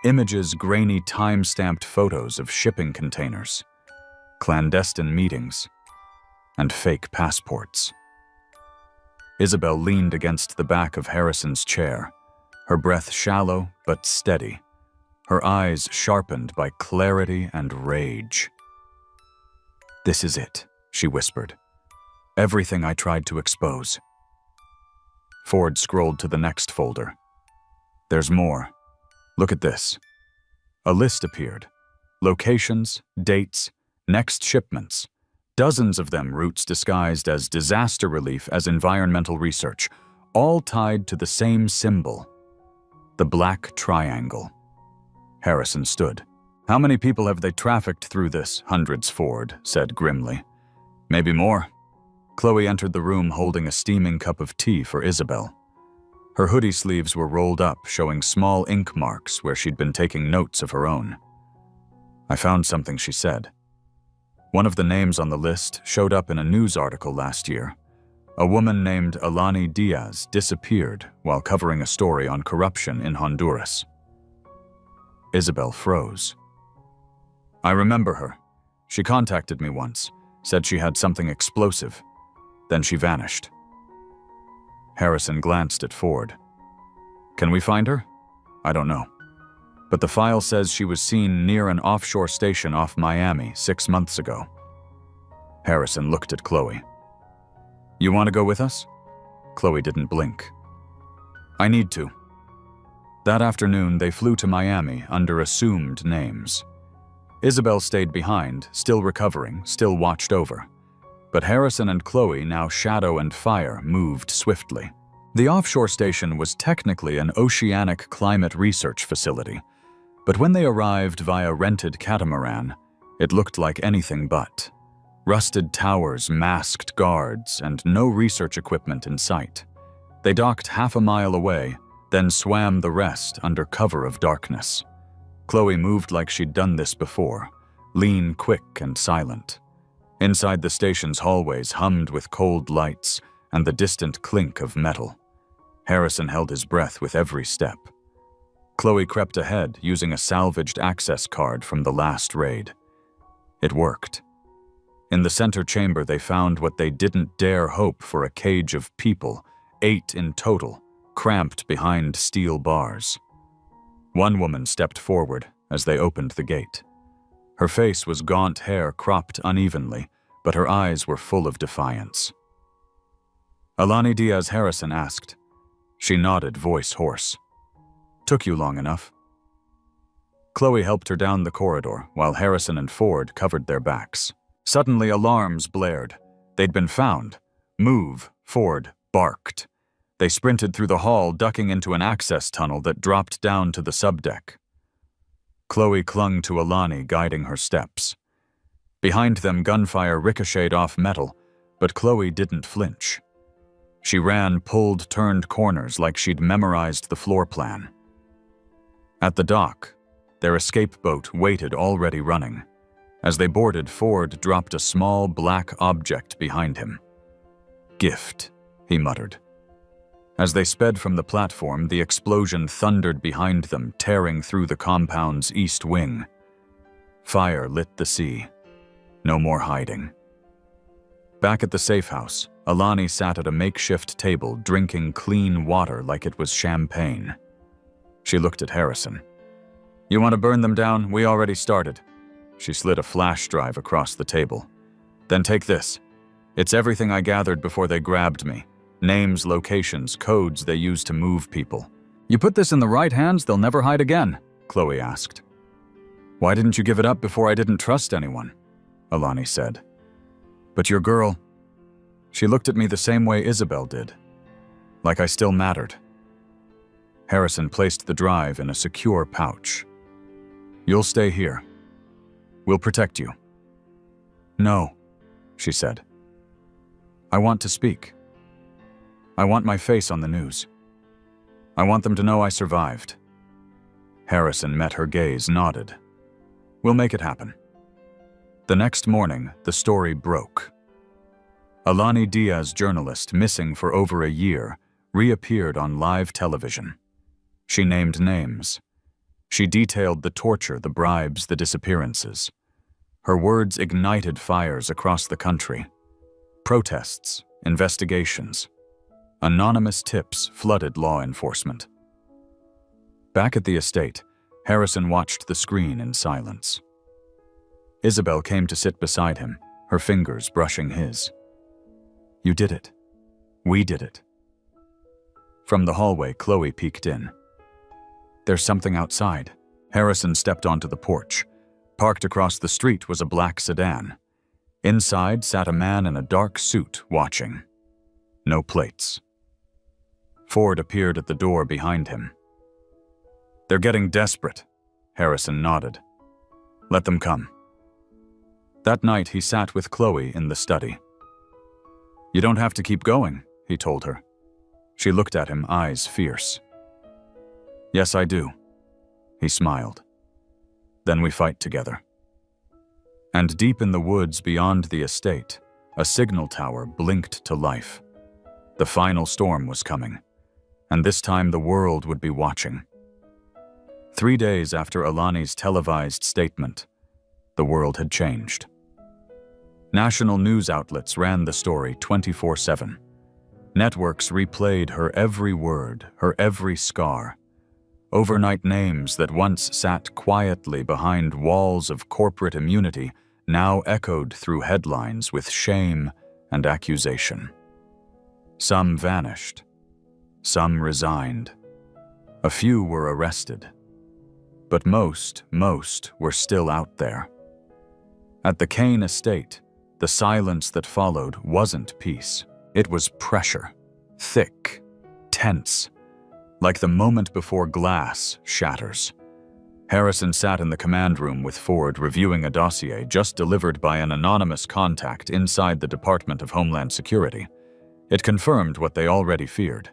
A: images, grainy time-stamped photos of shipping containers, clandestine meetings, and fake passports. Isabel leaned against the back of Harrison's chair, her breath shallow but steady. Her eyes sharpened by clarity and rage. This is it, she whispered. Everything I tried to expose. Ford scrolled to the next folder. There's more. Look at this. A list appeared. Locations, dates, next shipments. Dozens of them, routes disguised as disaster relief, as environmental research, all tied to the same symbol. The black triangle. Harrison stood. How many people have they trafficked through this? Hundreds, Ford said grimly. Maybe more. Chloe entered the room holding a steaming cup of tea for Isabel. Her hoodie sleeves were rolled up, showing small ink marks where she'd been taking notes of her own. I found something, she said. One of the names on the list showed up in a news article last year. A woman named Alani Diaz disappeared while covering a story on corruption in Honduras. Isabel froze. I remember her. She contacted me once, said she had something explosive. Then she vanished. Harrison glanced at Ford. Can we find her? I don't know. But the file says she was seen near an offshore station off Miami 6 months ago. Harrison looked at Chloe. You want to go with us? Chloe didn't blink. I need to. That afternoon, they flew to Miami under assumed names. Isabel stayed behind, still recovering, still watched over. But Harrison and Chloe, now Shadow and Fire, moved swiftly. The offshore station was technically an oceanic climate research facility, but when they arrived via rented catamaran, it looked like anything but. Rusted towers, masked guards, and no research equipment in sight. They docked half a mile away, then swam the rest under cover of darkness. Chloe moved like she'd done this before, lean, quick, and silent. Inside the station's hallways hummed with cold lights and the distant clink of metal. Harrison held his breath with every step. Chloe crept ahead, using a salvaged access card from the last raid. It worked. In the center chamber, they found what they didn't dare hope for: a cage of people, 8 in total, cramped behind steel bars. One woman stepped forward as they opened the gate. Her face was gaunt hair cropped unevenly, but her eyes were full of defiance. Alani Diaz, Harrison asked. She nodded, voice hoarse. Took you long enough. Chloe helped her down the corridor while Harrison and Ford covered their backs. Suddenly, alarms blared. They'd been found. Move, Ford barked. They sprinted through the hall, ducking into an access tunnel that dropped down to the subdeck. Chloe clung to Alani, guiding her steps. Behind them, gunfire ricocheted off metal, but Chloe didn't flinch. She ran, pulled, turned corners like she'd memorized the floor plan. At the dock, their escape boat waited, already running. As they boarded, Ford dropped a small black object behind him. Gift, he muttered. As they sped from the platform, the explosion thundered behind them, tearing through the compound's east wing. Fire lit the sea. No more hiding. Back at the safe house, Alani sat at a makeshift table, drinking clean water like it was champagne. She looked at Harrison. You want to burn them down? We already started. She slid a flash drive across the table. Then take this. It's everything I gathered before they grabbed me. Names, locations, codes they use to move people. You put this in the right hands, they'll never hide again, Chloe asked. Why didn't you give it up before I didn't trust anyone? Alani said. But your girl... She looked at me the same way Isabel did. Like I still mattered. Harrison placed the drive in a secure pouch. You'll stay here. We'll protect you. No, she said. I want to speak. I want my face on the news. I want them to know I survived. Harrison met her gaze, nodded. We'll make it happen. The next morning, the story broke. Alani Diaz, journalist missing for over a year, reappeared on live television. She named names. She detailed the torture, the bribes, the disappearances. Her words ignited fires across the country. Protests, investigations. Anonymous tips flooded law enforcement. Back at the estate, Harrison watched the screen in silence. Isabel came to sit beside him, her fingers brushing his. You did it. We did it. From the hallway, Chloe peeked in. There's something outside. Harrison stepped onto the porch. Parked across the street was a black sedan. Inside sat a man in a dark suit, watching. No plates. Ford appeared at the door behind him. They're getting desperate, Harrison nodded. Let them come. That night, he sat with Chloe in the study. You don't have to keep going, he told her. She looked at him, eyes fierce. Yes, I do, he smiled. Then we fight together. And deep in the woods beyond the estate, a signal tower blinked to life. The final storm was coming, and this time the world would be watching. 3 days after Alani's televised statement, the world had changed. National news outlets ran the story 24/7. Networks replayed her every word, her every scar. Overnight names that once sat quietly behind walls of corporate immunity now echoed through headlines with shame and accusation. Some vanished. Some resigned. A few were arrested. But most were still out there. At the Kane estate, the silence that followed wasn't peace. It was pressure. Thick, tense, like the moment before glass shatters. Harrison sat in the command room with Ford, reviewing a dossier just delivered by an anonymous contact inside the Department of Homeland Security. It confirmed what they already feared.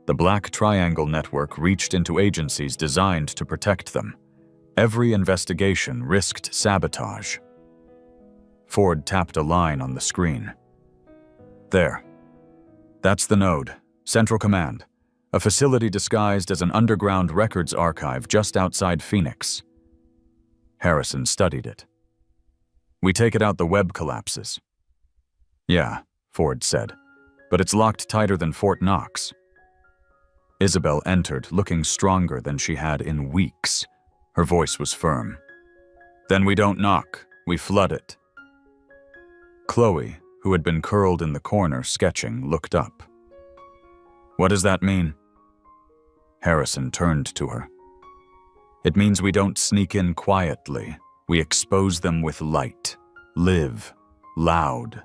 A: The Black Triangle Network reached into agencies designed to protect them. Every investigation risked sabotage. Ford tapped a line on the screen. There. That's the node. Central Command. A facility disguised as an underground records archive just outside Phoenix. Harrison studied it. We take it out, the web collapses. Yeah, Ford said, but it's locked tighter than Fort Knox. Isabel entered, looking stronger than she had in weeks. Her voice was firm. Then we don't knock, we flood it. Chloe, who had been curled in the corner sketching, looked up. What does that mean? Harrison turned to her. It means we don't sneak in quietly. We expose them with light, live, loud,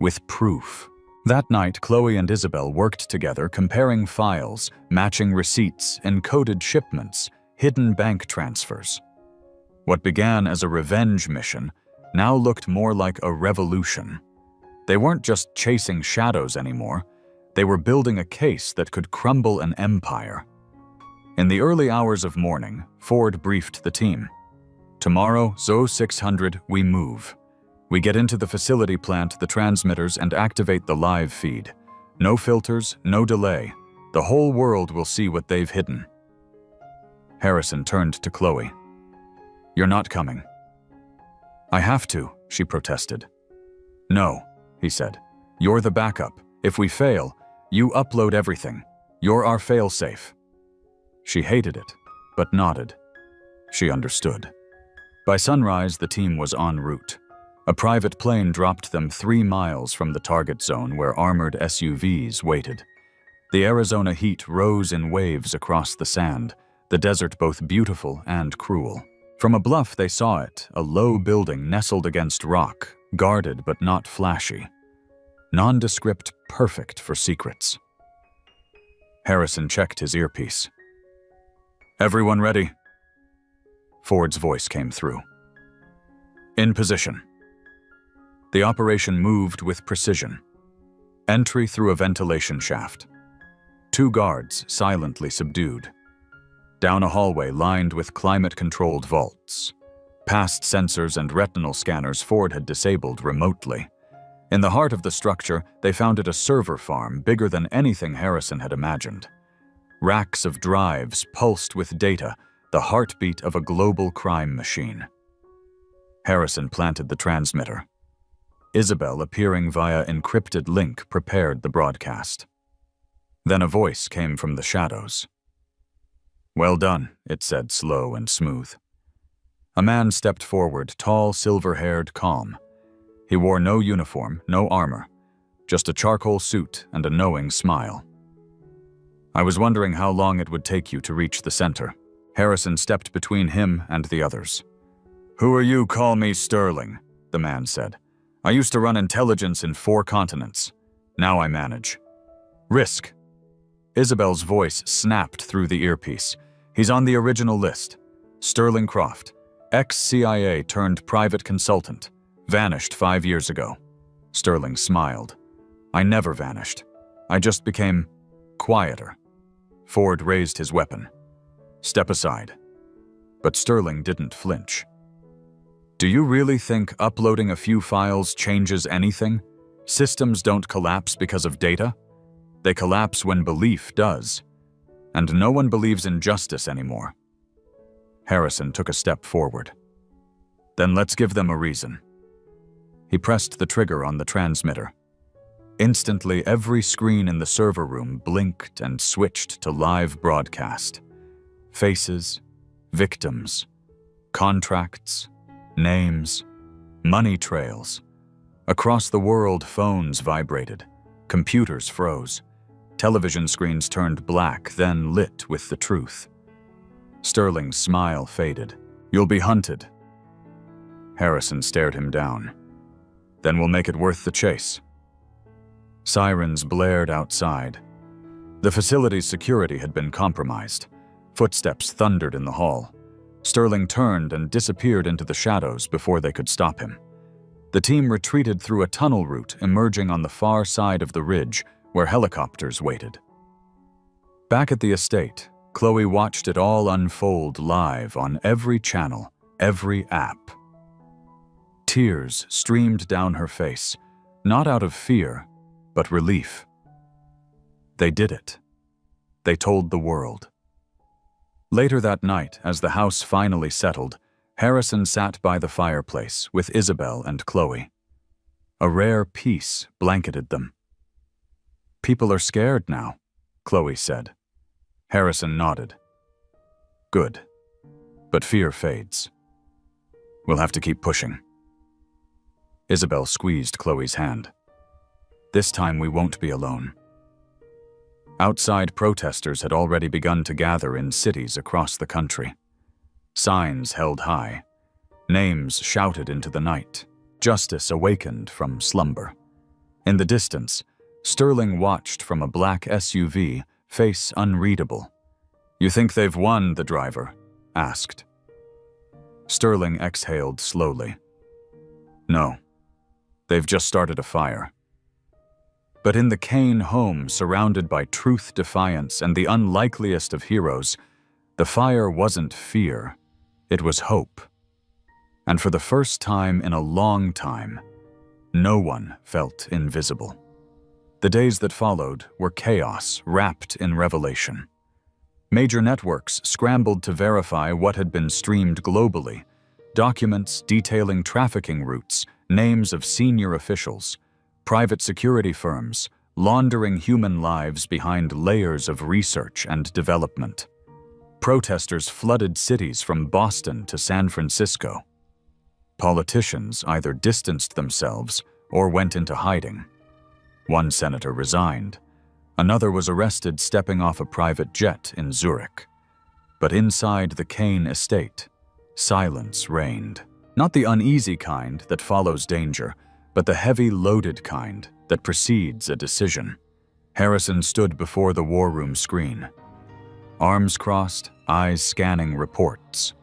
A: with proof. That night, Chloe and Isabel worked together, comparing files, matching receipts, encoded shipments, hidden bank transfers. What began as a revenge mission now looked more like a revolution. They weren't just chasing shadows anymore. They were building a case that could crumble an empire. In the early hours of morning, Ford briefed the team. Tomorrow, Zo 600, we move. We get into the facility, plant the transmitters, and activate the live feed. No filters, no delay. The whole world will see what they've hidden. Harrison turned to Chloe. You're not coming. I have to, she protested. No, he said. You're the backup. If we fail, you upload everything. You're our fail-safe. She hated it, but nodded. She understood. By sunrise, the team was en route. A private plane dropped them 3 miles from the target zone where armored SUVs waited. The Arizona heat rose in waves across the sand, the desert both beautiful and cruel. From a bluff they saw it, a low building nestled against rock, guarded but not flashy. Nondescript, perfect for secrets. Harrison checked his earpiece. Everyone ready? Ford's voice came through. In position. The operation moved with precision. Entry through a ventilation shaft. 2 guards silently subdued. Down a hallway lined with climate-controlled vaults. Past sensors and retinal scanners Ford had disabled remotely. In the heart of the structure, they found it a server farm bigger than anything Harrison had imagined. Racks of drives pulsed with data, the heartbeat of a global crime machine. Harrison planted the transmitter. Isabel, appearing via encrypted link, prepared the broadcast. Then a voice came from the shadows. Well done, it said, slow and smooth. A man stepped forward, tall, silver-haired, calm. He wore no uniform, no armor, just a charcoal suit and a knowing smile. I was wondering how long it would take you to reach the center. Harrison stepped between him and the others. Who are you? Call me Sterling, the man said. I used to run intelligence in 4 continents. Now I manage. Risk. Isabel's voice snapped through the earpiece. He's on the original list. Sterling Croft, ex-CIA turned private consultant. Vanished 5 years ago. Sterling smiled. I never vanished. I just became quieter. Ford raised his weapon. Step aside. But Sterling didn't flinch. Do you really think uploading a few files changes anything? Systems don't collapse because of data. They collapse when belief does. And no one believes in justice anymore. Harrison took a step forward. Then let's give them a reason. He pressed the trigger on the transmitter. Instantly, every screen in the server room blinked and switched to live broadcast. Faces, victims, contracts, names, money trails. Across the world, phones vibrated. Computers froze. Television screens turned black, then lit with the truth. Sterling's smile faded. You'll be hunted. Harrison stared him down. Then we'll make it worth the chase. Sirens blared outside. The facility's security had been compromised. Footsteps thundered in the hall. Sterling turned and disappeared into the shadows before they could stop him. The team retreated through a tunnel route, emerging on the far side of the ridge where helicopters waited. Back at the estate, Chloe watched it all unfold live on every channel, every app. Tears streamed down her face, not out of fear, but relief. They did it. They told the world. Later that night, as the house finally settled, Harrison sat by the fireplace with Isabel and Chloe. A rare peace blanketed them. "People are scared now," Chloe said. Harrison nodded. "Good. But fear fades. We'll have to keep pushing." Isabel squeezed Chloe's hand. "This time we won't be alone." Outside protesters had already begun to gather in cities across the country. Signs held high. Names shouted into the night. Justice awakened from slumber. In the distance, Sterling watched from a black SUV, face unreadable. "You think they've won?" the driver asked. Sterling exhaled slowly. "No. They've just started a fire." But in the Kane home, surrounded by truth defiance and the unlikeliest of heroes, the fire wasn't fear, it was hope. And for the first time in a long time, no one felt invisible. The days that followed were chaos wrapped in revelation. Major networks scrambled to verify what had been streamed globally, documents detailing trafficking routes, names of senior officials, private security firms laundering human lives behind layers of research and development. Protesters flooded cities from Boston to San Francisco. Politicians either distanced themselves or went into hiding. One senator resigned. Another was arrested stepping off a private jet in Zurich. But inside the Kane estate, silence reigned. Not the uneasy kind that follows danger, but the heavy, loaded kind that precedes a decision. Harrison stood before the war room screen. Arms crossed, eyes scanning reports.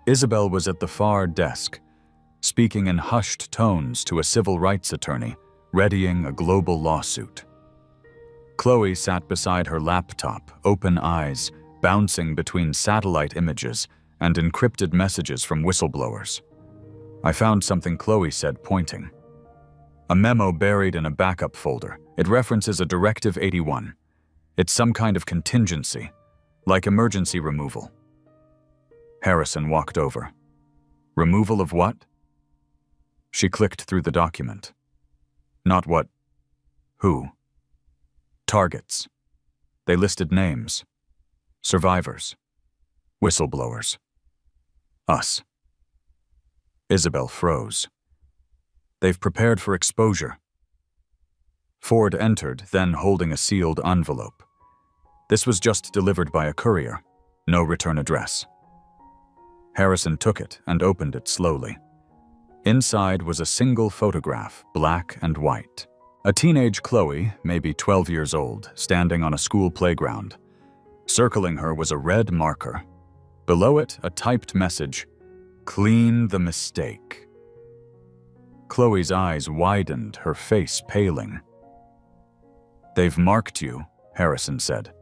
A: Isabel was at the far desk, speaking in hushed tones to a civil rights attorney, readying a global lawsuit. Chloe sat beside her laptop, open eyes, bouncing between satellite images and encrypted messages from whistleblowers. "I found something," Chloe said, pointing. "A memo buried in a backup folder. It references a Directive 81. It's some kind of contingency, like emergency removal." Harrison walked over. "Removal of what?" She clicked through the document. "Not what. Who?" "Targets. They listed names. Survivors. Whistleblowers. Us." Isabel froze. "They've prepared for exposure." Ford entered, then holding a sealed envelope. This was just delivered by a courier. No return address. Harrison took it and opened it slowly. Inside was a single photograph, black and white. A teenage Chloe, maybe 12 years old, standing on a school playground. Circling her was a red marker. Below it, a typed message, "Clean the mistake." Chloe's eyes widened, her face paling. "They've marked you," Harrison said.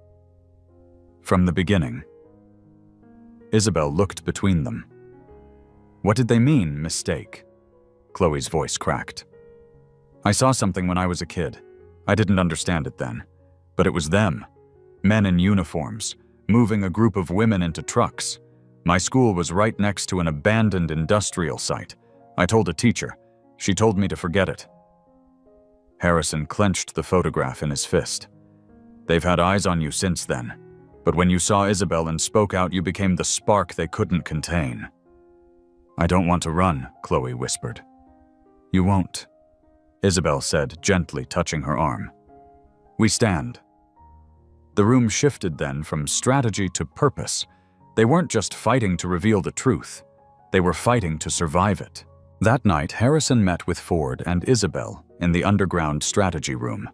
A: "From the beginning." Isabel looked between them. "What did they mean, mistake?" Chloe's voice cracked. "I saw something when I was a kid. I didn't understand it then. But it was them. Men in uniforms, moving a group of women into trucks. My school was right next to an abandoned industrial site. I told a teacher. She told me to forget it." Harrison clenched the photograph in his fist. "They've had eyes on you since then. But when you saw Isabel and spoke out, you became the spark they couldn't contain." "I don't want to run," Chloe whispered. "You won't," Isabel said, gently touching her arm. "We stand." The room shifted then from strategy to purpose. They weren't just fighting to reveal the truth. They were fighting to survive it. That night, Harrison met with Ford and Isabel in the underground strategy room.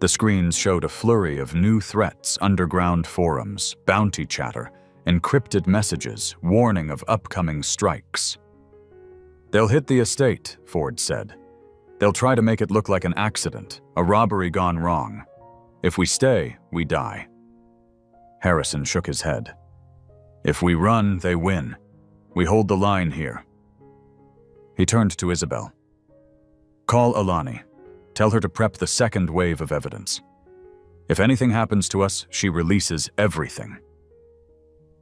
A: The screens showed a flurry of new threats, underground forums, bounty chatter, encrypted messages, warning of upcoming strikes. "They'll hit the estate," Ford said. "They'll try to make it look like an accident, a robbery gone wrong. If we stay, we die." Harrison shook his head. If we run, they win. We hold the line here. He turned to Isabel. Call Alani. Tell her to prep the second wave of evidence. If anything happens to us, she releases everything.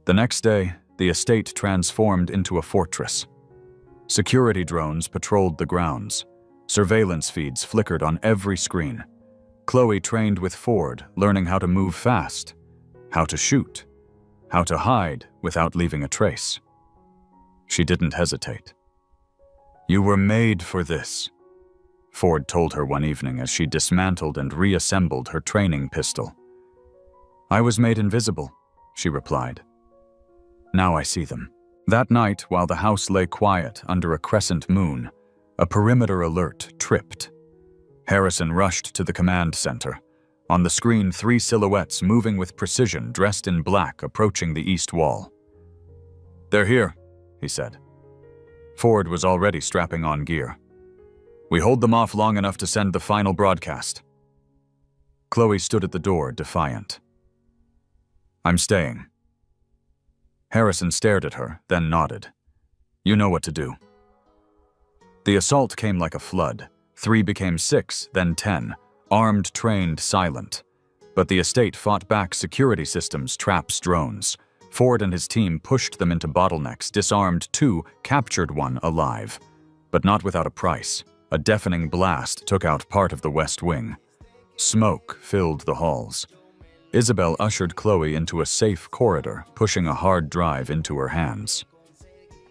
A: The next day, the estate transformed into a fortress. Security drones patrolled the grounds. Surveillance feeds flickered on every screen. Chloe trained with Ford, learning how to move fast, how to shoot, how to hide without leaving a trace. She didn't hesitate. You were made for this, Ford told her one evening as she dismantled and reassembled her training pistol. I was made invisible, she replied. Now I see them. That night, while the house lay quiet under a crescent moon, a perimeter alert tripped. Harrison rushed to the command center. On the screen, 3 silhouettes moving with precision, dressed in black, approaching the east wall. They're here, he said. Ford was already strapping on gear. We hold them off long enough to send the final broadcast. Chloe stood at the door, defiant. I'm staying. Harrison stared at her, then nodded. You know what to do. The assault came like a flood. 3 became 6, then 10, armed, trained, silent. But the estate fought back security systems, traps, drones. Ford and his team pushed them into bottlenecks, disarmed 2, captured 1 alive. But not without a price. A deafening blast took out part of the West Wing. Smoke filled the halls. Isabel ushered Chloe into a safe corridor, pushing a hard drive into her hands.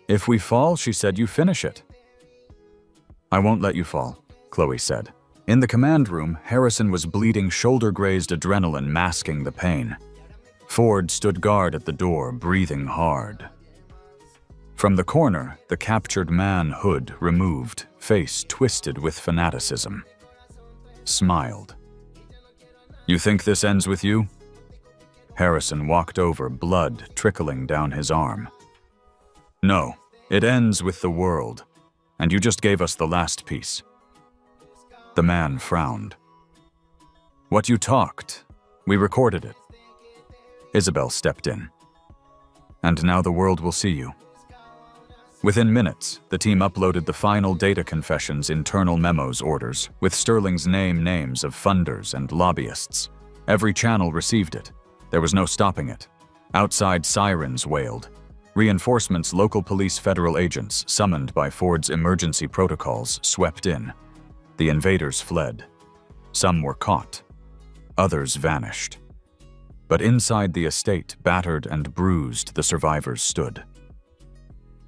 A: If we fall, she said, you finish it. I won't let you fall, Chloe said. In the command room, Harrison was bleeding shoulder-grazed adrenaline, masking the pain. Ford stood guard at the door, breathing hard. From the corner, the captured man, hood removed, face twisted with fanaticism. Smiled. You think this ends with you? Harrison walked over, blood trickling down his arm. No, it ends with the world, and you just gave us the last piece. The man frowned. What you talked, we recorded it. Isabel stepped in. And now the world will see you. Within minutes, the team uploaded the final data confessions, internal memos, orders, with Sterling's names of funders and lobbyists. Every channel received it. There was no stopping it. Outside, sirens wailed. Reinforcements, local police, federal agents, summoned by Ford's emergency protocols, swept in. The invaders fled. Some were caught. Others vanished. But inside the estate, battered and bruised, the survivors stood.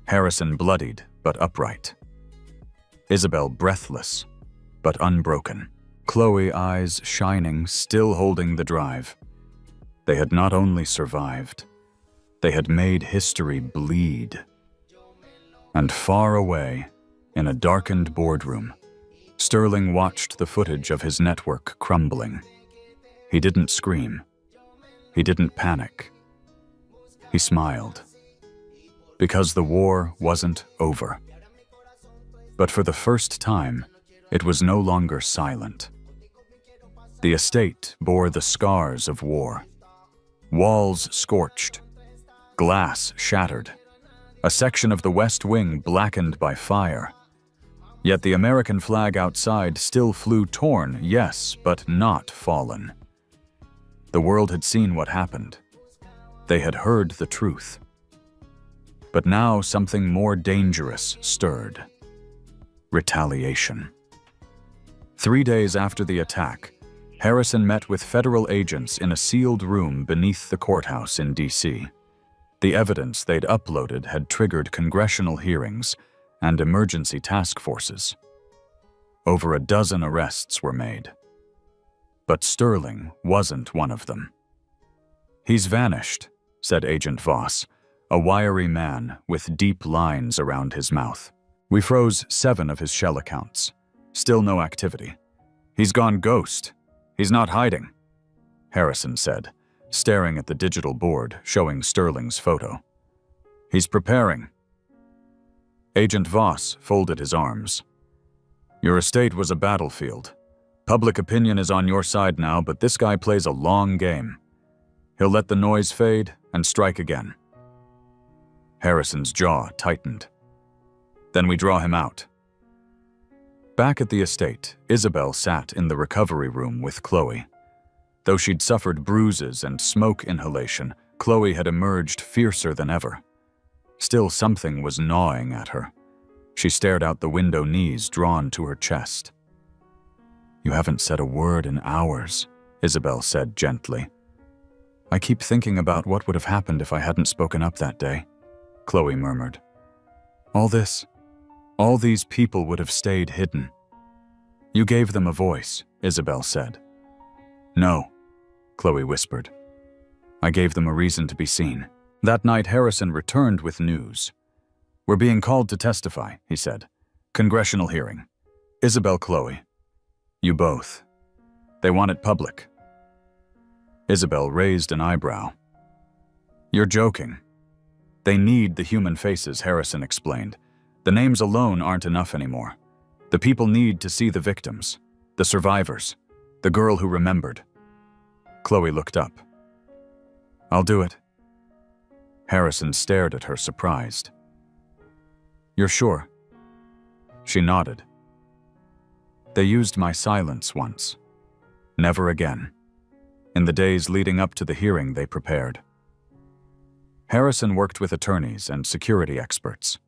A: Harrison bloodied, but upright. Isabel breathless, but unbroken. Chloe, eyes shining, still holding the drive. They had not only survived, they had made history bleed. And far away, in a darkened boardroom, Sterling watched the footage of his network crumbling. He didn't scream. He didn't panic. He smiled. Because the war wasn't over. But for the first time, it was no longer silent. The estate bore the scars of war. Walls scorched, glass shattered, a section of the West Wing blackened by fire. Yet the American flag outside still flew torn, yes, but not fallen. The world had seen what happened. They had heard the truth. But now something more dangerous stirred. Retaliation. 3 days after the attack, Harrison met with federal agents in a sealed room beneath the courthouse in D.C. The evidence they'd uploaded had triggered congressional hearings and emergency task forces. Over a dozen arrests were made. But Sterling wasn't one of them. He's vanished, said Agent Voss, a wiry man with deep lines around his mouth. We froze 7 of his shell accounts. Still no activity. He's gone ghost. He's not hiding, Harrison said, staring at the digital board showing Sterling's photo. He's preparing. Agent Voss folded his arms. Your estate was a battlefield. Public opinion is on your side now, but this guy plays a long game. He'll let the noise fade and strike again. Harrison's jaw tightened. Then we draw him out. Back at the estate, Isabel sat in the recovery room with Chloe. Though she'd suffered bruises and smoke inhalation, Chloe had emerged fiercer than ever. Still, something was gnawing at her. She stared out the window, knees drawn to her chest. "You haven't said a word in hours," Isabel said gently. "I keep thinking about what would have happened if I hadn't spoken up that day," Chloe murmured. All these people would have stayed hidden." "You gave them a voice," Isabel said. "No," Chloe whispered. "I gave them a reason to be seen." That night, Harrison returned with news. "We're being called to testify," he said. "Congressional hearing. Isabel, Chloe. You both. They want it public." Isabel raised an eyebrow. "You're joking." "They need the human faces," Harrison explained. "The names alone aren't enough anymore. The people need to see the victims, the survivors, the girl who remembered." Chloe looked up. "I'll do it." Harrison stared at her, surprised. "You're sure?" She nodded. "They used my silence once. Never again. In the days leading up to the hearing they prepared." Harrison worked with attorneys and security experts.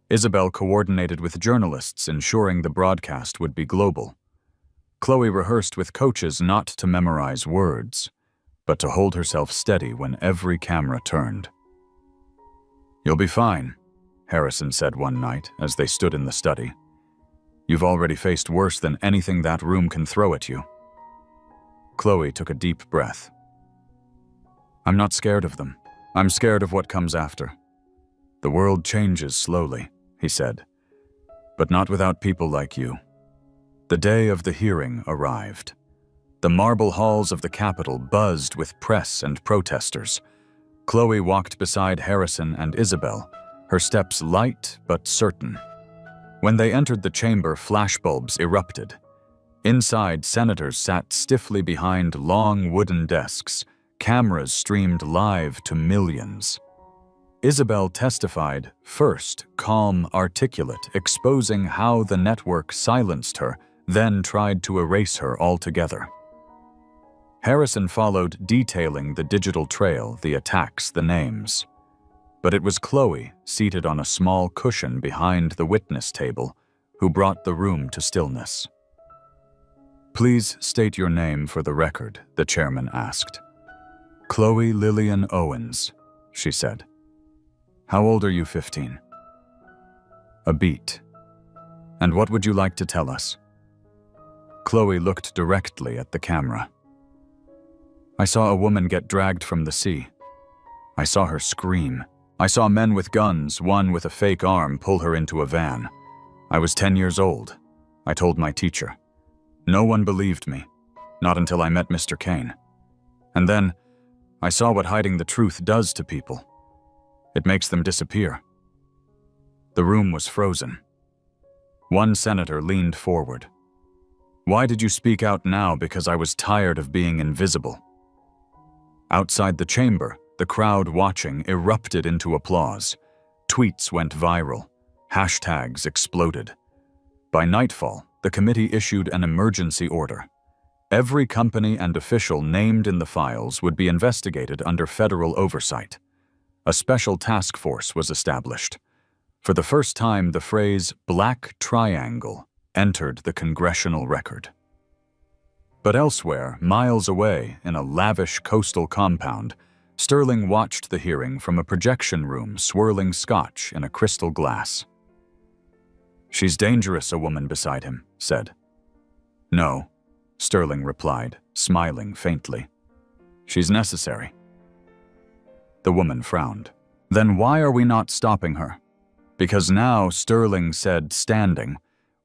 A: Isabel coordinated with journalists, ensuring the broadcast would be global. Chloe rehearsed with coaches not to memorize words, but to hold herself steady when every camera turned. "You'll be fine," Harrison said one night as they stood in the study. "You've already faced worse than anything that room can throw at you." Chloe took a deep breath. "I'm not scared of them. I'm scared of what comes after. The world changes slowly," he said, "but not without people like you." The day of the hearing arrived. The marble halls of the Capitol buzzed with press and protesters. Chloe walked beside Harrison and Isabel, her steps light but certain. When they entered the chamber, flashbulbs erupted. Inside, senators sat stiffly behind long wooden desks. Cameras streamed live to millions. Isabel testified, first calm, articulate, exposing how the network silenced her, then tried to erase her altogether. Harrison followed, detailing the digital trail, the attacks, the names. But it was Chloe, seated on a small cushion behind the witness table, who brought the room to stillness. "Please state your name for the record," the chairman asked. "Chloe Lillian Owens," she said. "How old are you, 15? "A beat. "And what would you like to tell us?" Chloe looked directly at the camera. "I saw a woman get dragged from the sea. I saw her scream. I saw men with guns, one with a fake arm, pull her into a van. I was 10 years old. I told my teacher. No one believed me, not until I met Mr. Kane. And then, I saw what hiding the truth does to people. It makes them disappear." The room was frozen. One senator leaned forward. "Why did you speak out now? Because I was tired of being invisible." Outside the chamber, the crowd watching erupted into applause. Tweets went viral. Hashtags exploded. By nightfall, the committee issued an emergency order. Every company and official named in the files would be investigated under federal oversight. A special task force was established. For the first time, the phrase "Black Triangle" entered the congressional record. But elsewhere, miles away, in a lavish coastal compound, Sterling watched the hearing from a projection room, swirling scotch in a crystal glass. "She's dangerous," a woman beside him said. "No," Sterling replied, smiling faintly. "She's necessary." The woman frowned. "Then why are we not stopping her?" "Because now," Sterling said, standing,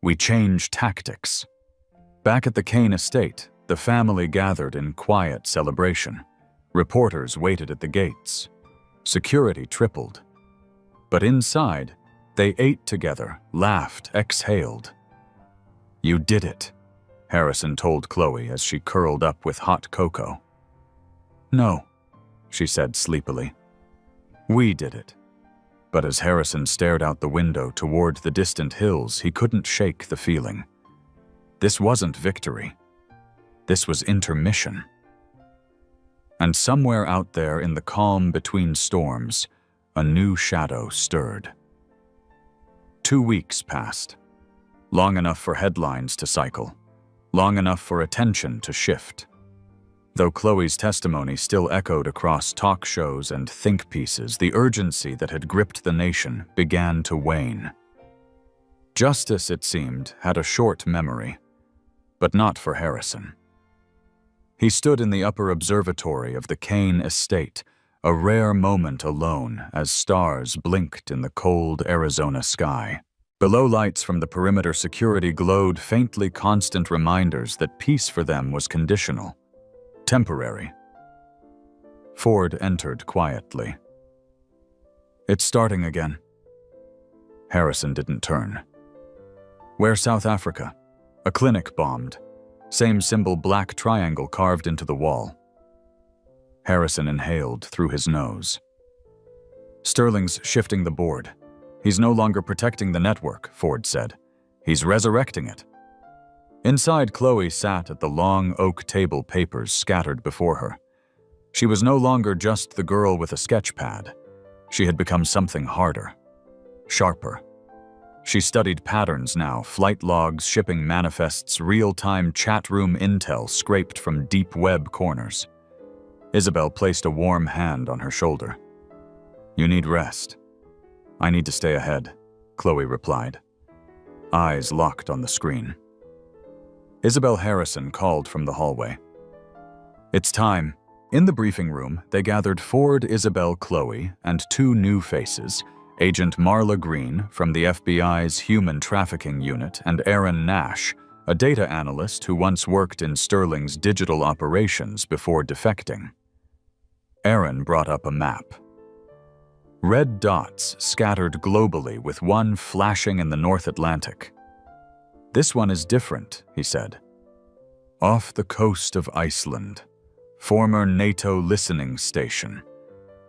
A: "we change tactics." Back at the Kane estate, the family gathered in quiet celebration. Reporters waited at the gates. Security tripled. But inside, they ate together, laughed, exhaled. "You did it," Harrison told Chloe as she curled up with hot cocoa. "No," she said sleepily. We did it. But as Harrison stared out the window toward the distant hills, he couldn't shake the feeling. This wasn't victory. This was intermission. And somewhere out there in the calm between storms, a new shadow stirred. 2 weeks passed. Long enough for headlines to cycle. Long enough for attention to shift. Though Chloe's testimony still echoed across talk shows and think pieces, the urgency that had gripped the nation began to wane. Justice, it seemed, had a short memory, but not for Harrison. He stood in the upper observatory of the Kane estate, a rare moment alone as stars blinked in the cold Arizona sky. Below, lights from the perimeter security glowed faintly constant reminders that peace for them was conditional, temporary. Ford entered quietly. It's starting again. Harrison didn't turn. Where South Africa? A clinic bombed. Same symbol, black triangle carved into the wall. Harrison inhaled through his nose. Sterling's shifting the board. He's no longer protecting the network, Ford said. He's resurrecting it. Inside, Chloe sat at the long oak table, papers scattered before her. She was no longer just the girl with a sketch pad. She had become something harder, sharper. She studied patterns now, flight logs, shipping manifests, real-time chat room intel scraped from deep web corners. Isabel placed a warm hand on her shoulder. You need rest. I need to stay ahead, Chloe replied. Eyes locked on the screen. Isabel Harrison called from the hallway. It's time. In the briefing room, they gathered Ford, Isabel, Chloe, and 2 new faces, Agent Marla Green from the FBI's Human Trafficking Unit and Aaron Nash, a data analyst who once worked in Sterling's digital operations before defecting. Aaron brought up a map. Red dots scattered globally with one flashing in the North Atlantic. This one is different, he said. Off the coast of Iceland, former NATO listening station.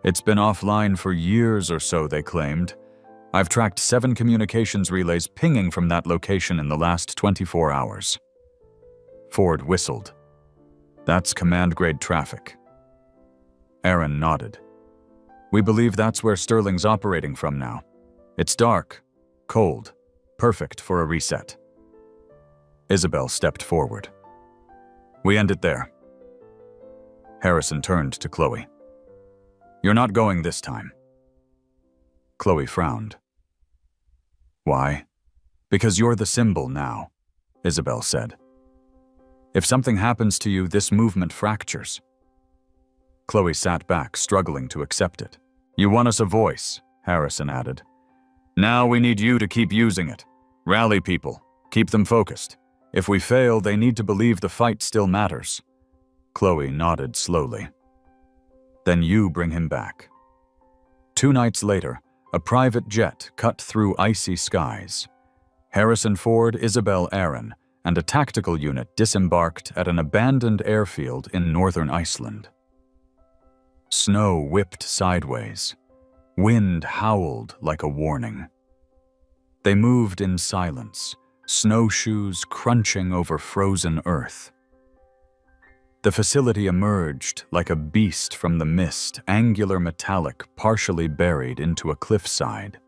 A: It's been offline for years or so, they claimed. I've tracked 7 communications relays pinging from that location in the last 24 hours. Ford whistled. That's command-grade traffic. Aaron nodded. We believe that's where Sterling's operating from now. It's dark, cold, perfect for a reset. Isabel stepped forward. We end it there. Harrison turned to Chloe. You're not going this time. Chloe frowned. Why? Because you're the symbol now, Isabel said. If something happens to you, this movement fractures. Chloe sat back, struggling to accept it. You won us a voice, Harrison added. Now we need you to keep using it. Rally people. Keep them focused. If we fail, they need to believe the fight still matters. Chloe nodded slowly. Then you bring him back. 2 nights later, a private jet cut through icy skies. Harrison, Ford, Isabel, Aaron, and a tactical unit disembarked at an abandoned airfield in northern Iceland. Snow whipped sideways. Wind howled like a warning. They moved in silence, snowshoes crunching over frozen earth. The facility emerged like a beast from the mist, angular metallic, partially buried into a cliffside.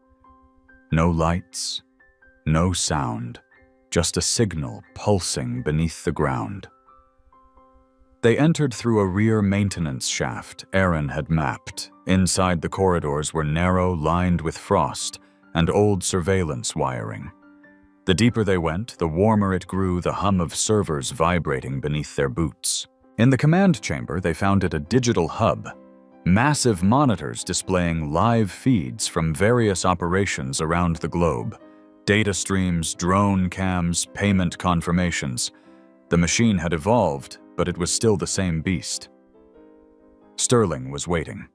A: No lights, no sound, just a signal pulsing beneath the ground. They entered through a rear maintenance shaft Aaron had mapped. Inside, the corridors were narrow, lined with frost, and old surveillance wiring. The deeper they went, the warmer it grew, the hum of servers vibrating beneath their boots. In the command chamber, they found it a digital hub, massive monitors displaying live feeds from various operations around the globe, data streams, drone cams, payment confirmations. The machine had evolved, but it was still the same beast. Sterling was waiting.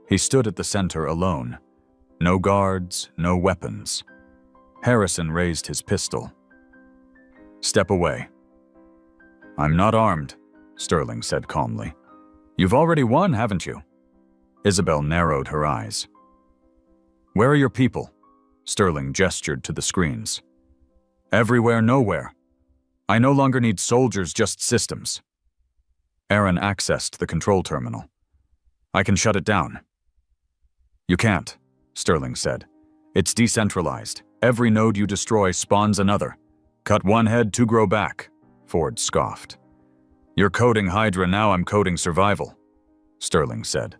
A: He stood at the center alone. No guards, no weapons. Harrison raised his pistol. Step away. I'm not armed, Sterling said calmly. You've already won, haven't you? Isabel narrowed her eyes. Where are your people? Sterling gestured to the screens. Everywhere, nowhere. I no longer need soldiers, just systems. Aaron accessed the control terminal. I can shut it down. You can't, Sterling said. It's decentralized. Every node you destroy spawns another. Cut one head to grow back, Ford scoffed. You're coding Hydra, now I'm coding survival, Sterling said.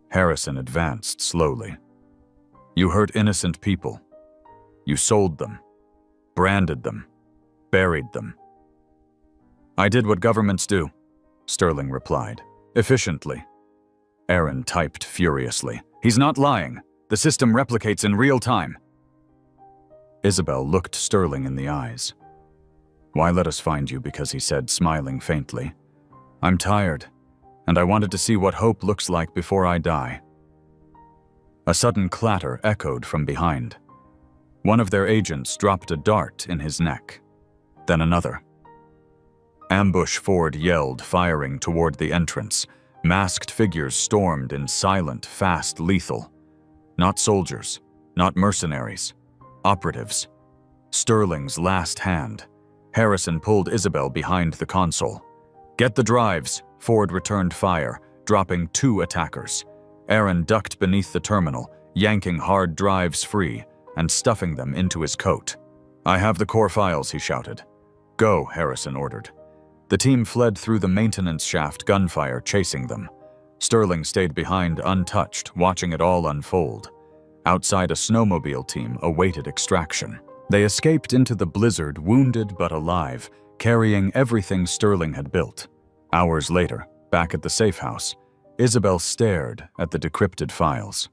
A: Harrison advanced slowly. You hurt innocent people. You sold them, branded them, buried them. I did what governments do, Sterling replied, efficiently. Aaron typed furiously. He's not lying. The system replicates in real time. Isabel looked Sterling in the eyes. Why let us find you? Because he said, smiling faintly. I'm tired, and I wanted to see what hope looks like before I die. A sudden clatter echoed from behind. One of their agents dropped a dart in his neck. Then another. Ambush, Ford yelled, firing toward the entrance. Masked figures stormed in silent, fast, lethal. Not soldiers, not mercenaries. Operatives. Sterling's last hand. Harrison pulled Isabel behind the console. Get the drives, Ford returned fire, dropping 2 attackers. Aaron ducked beneath the terminal, yanking hard drives free and stuffing them into his coat. I have the core files, he shouted. Go, Harrison ordered. The team fled through the maintenance shaft, gunfire chasing them. Sterling stayed behind untouched, watching it all unfold. Outside, a snowmobile team awaited extraction. They escaped into the blizzard, wounded but alive, carrying everything Sterling had built. Hours later, back at the safe house, Isabel stared at the decrypted files.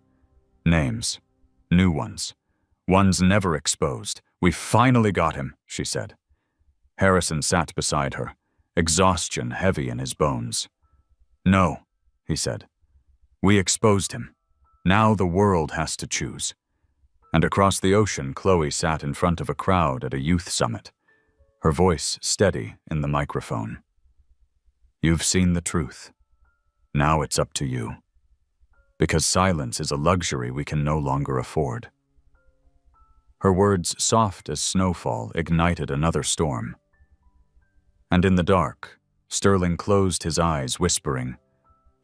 A: Names. New ones. Ones never exposed. We finally got him, she said. Harrison sat beside her, exhaustion heavy in his bones. No, he said. We exposed him. Now the world has to choose. And across the ocean, Chloe sat in front of a crowd at a youth summit, her voice steady in the microphone. You've seen the truth. Now it's up to you. Because silence is a luxury we can no longer afford. Her words, soft as snowfall, ignited another storm. And in the dark, Sterling closed his eyes, whispering,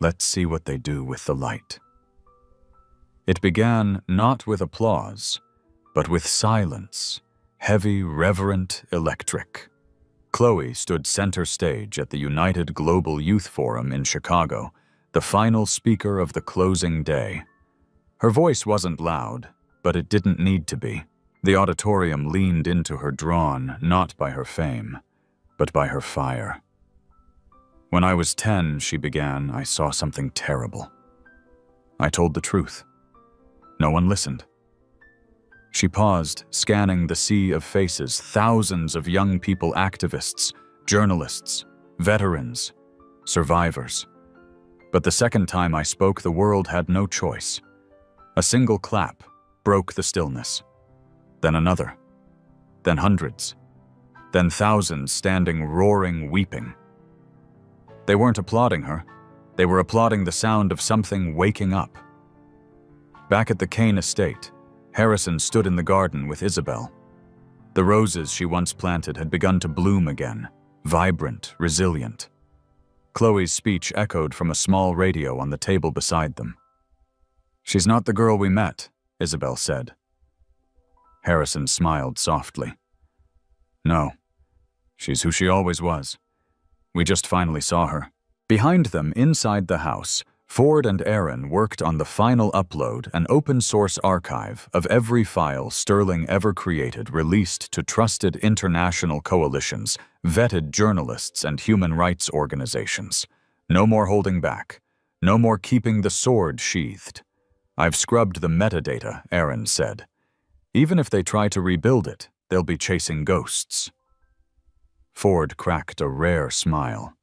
A: Let's see what they do with the light. It began not with applause, but with silence, heavy, reverent, electric. Chloe stood center stage at the United Global Youth Forum in Chicago, the final speaker of the closing day. Her voice wasn't loud, but it didn't need to be. The auditorium leaned into her, drawn not by her fame, but by her fire. When I was 10, she began, I saw something terrible. I told the truth. No one listened. She paused, scanning the sea of faces, thousands of young people, activists, journalists, veterans, survivors. But the second time I spoke, the world had no choice. A single clap broke the stillness. Then another. Then hundreds. Then thousands standing, roaring, weeping. They weren't applauding her. They were applauding the sound of something waking up. Back at the Kane estate, Harrison stood in the garden with Isabel. The roses she once planted had begun to bloom again, vibrant, resilient. Chloe's speech echoed from a small radio on the table beside them. She's not the girl we met, Isabel said. Harrison smiled softly. No, she's who she always was. We just finally saw her. Behind them, inside the house, Ford and Aaron worked on the final upload, an open-source archive of every file Sterling ever created, released to trusted international coalitions, vetted journalists, and human rights organizations. No more holding back. No more keeping the sword sheathed. I've scrubbed the metadata, Aaron said. Even if they try to rebuild it, they'll be chasing ghosts. Ford cracked a rare smile.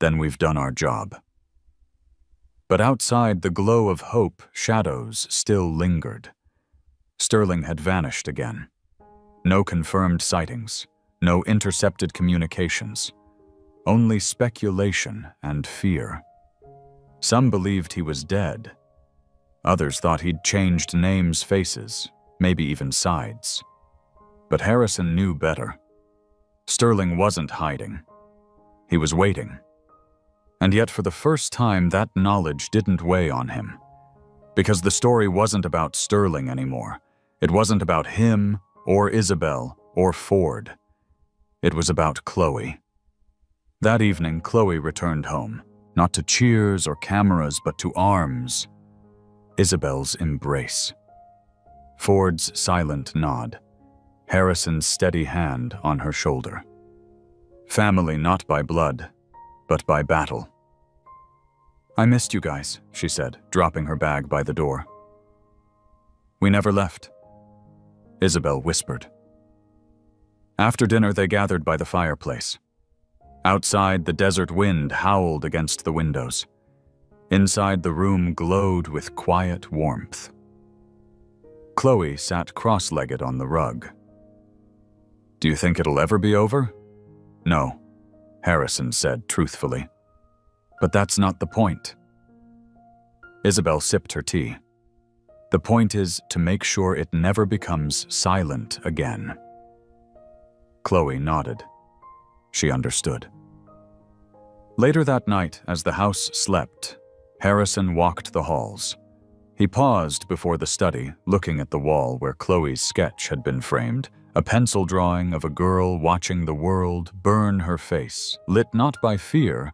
A: Then we've done our job. But outside the glow of hope, shadows still lingered. Sterling had vanished again. No confirmed sightings, no intercepted communications. Only speculation and fear. Some believed he was dead. Others thought he'd changed names, faces, maybe even sides. But Harrison knew better. Sterling wasn't hiding. He was waiting. And yet for the first time, that knowledge didn't weigh on him. Because the story wasn't about Sterling anymore. It wasn't about him, or Isabel, or Ford. It was about Chloe. That evening, Chloe returned home, not to cheers or cameras, but to arms. Isabel's embrace. Ford's silent nod. Harrison's steady hand on her shoulder. Family not by blood, but by battle. "I missed you guys," she said, dropping her bag by the door. "We never left," Isabel whispered. After dinner, they gathered by the fireplace. Outside, the desert wind howled against the windows. Inside, the room glowed with quiet warmth. Chloe sat cross-legged on the rug. "Do you think it'll ever be over?" "No," Harrison said truthfully. "But that's not the point." Isabel sipped her tea. "The point is to make sure it never becomes silent again." Chloe nodded. She understood. Later that night, as the house slept, Harrison walked the halls. He paused before the study, looking at the wall where Chloe's sketch had been framed, a pencil drawing of a girl watching the world burn her face, lit not by fear,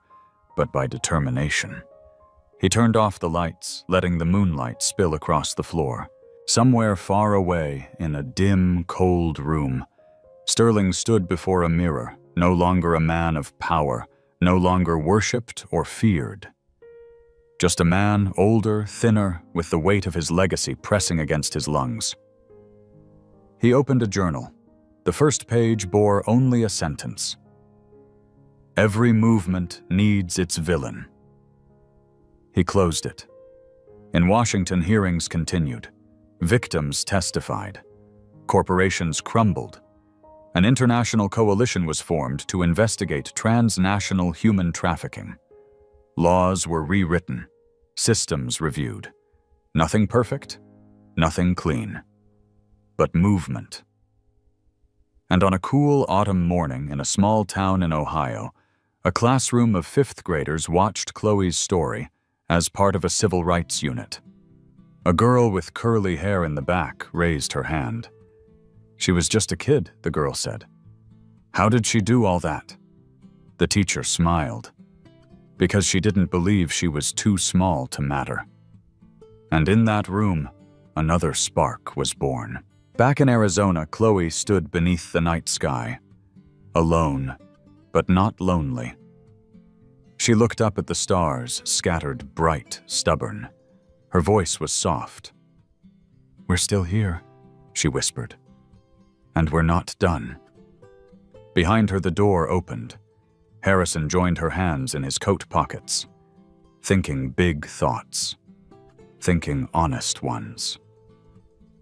A: but by determination. He turned off the lights, letting the moonlight spill across the floor. Somewhere far away, in a dim, cold room, Sterling stood before a mirror, no longer a man of power, no longer worshipped or feared. Just a man, older, thinner, with the weight of his legacy pressing against his lungs. He opened a journal. The first page bore only a sentence. "Every movement needs its villain." He closed it. In Washington, hearings continued. Victims testified. Corporations crumbled. An international coalition was formed to investigate transnational human trafficking. Laws were rewritten. Systems reviewed. Nothing perfect, nothing clean. But movement. And on a cool autumn morning in a small town in Ohio, a classroom of fifth graders watched Chloe's story as part of a civil rights unit. A girl with curly hair in the back raised her hand. "She was just a kid," the girl said. "How did she do all that?" The teacher smiled. Because she didn't believe she was too small to matter. And in that room, another spark was born. Back in Arizona, Chloe stood beneath the night sky, alone, but not lonely. She looked up at the stars, scattered, bright, stubborn. Her voice was soft. "We're still here," she whispered. "And we're not done." Behind her, the door opened. Harrison joined her hands in his coat pockets, thinking big thoughts, thinking honest ones.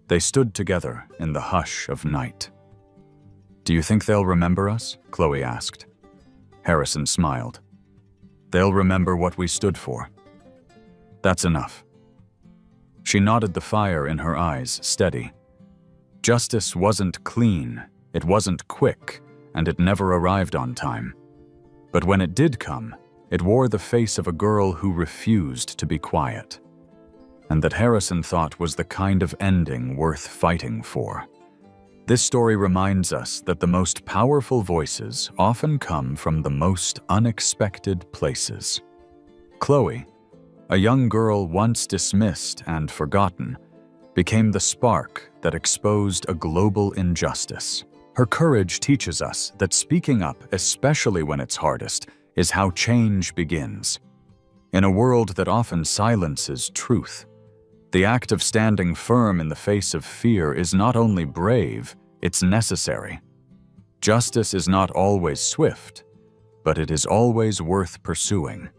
A: They stood together in the hush of night. "Do you think they'll remember us?" Chloe asked. Harrison smiled. "They'll remember what we stood for. That's enough." She nodded, the fire in her eyes steady. Justice wasn't clean, it wasn't quick, and it never arrived on time. But when it did come, it wore the face of a girl who refused to be quiet. And that Harrison thought was the kind of ending worth fighting for. This story reminds us that the most powerful voices often come from the most unexpected places. Chloe, a young girl once dismissed and forgotten, became the spark that exposed a global injustice. Her courage teaches us that speaking up, especially when it's hardest, is how change begins. In a world that often silences truth, the act of standing firm in the face of fear is not only brave, it's necessary. Justice is not always swift, but it is always worth pursuing.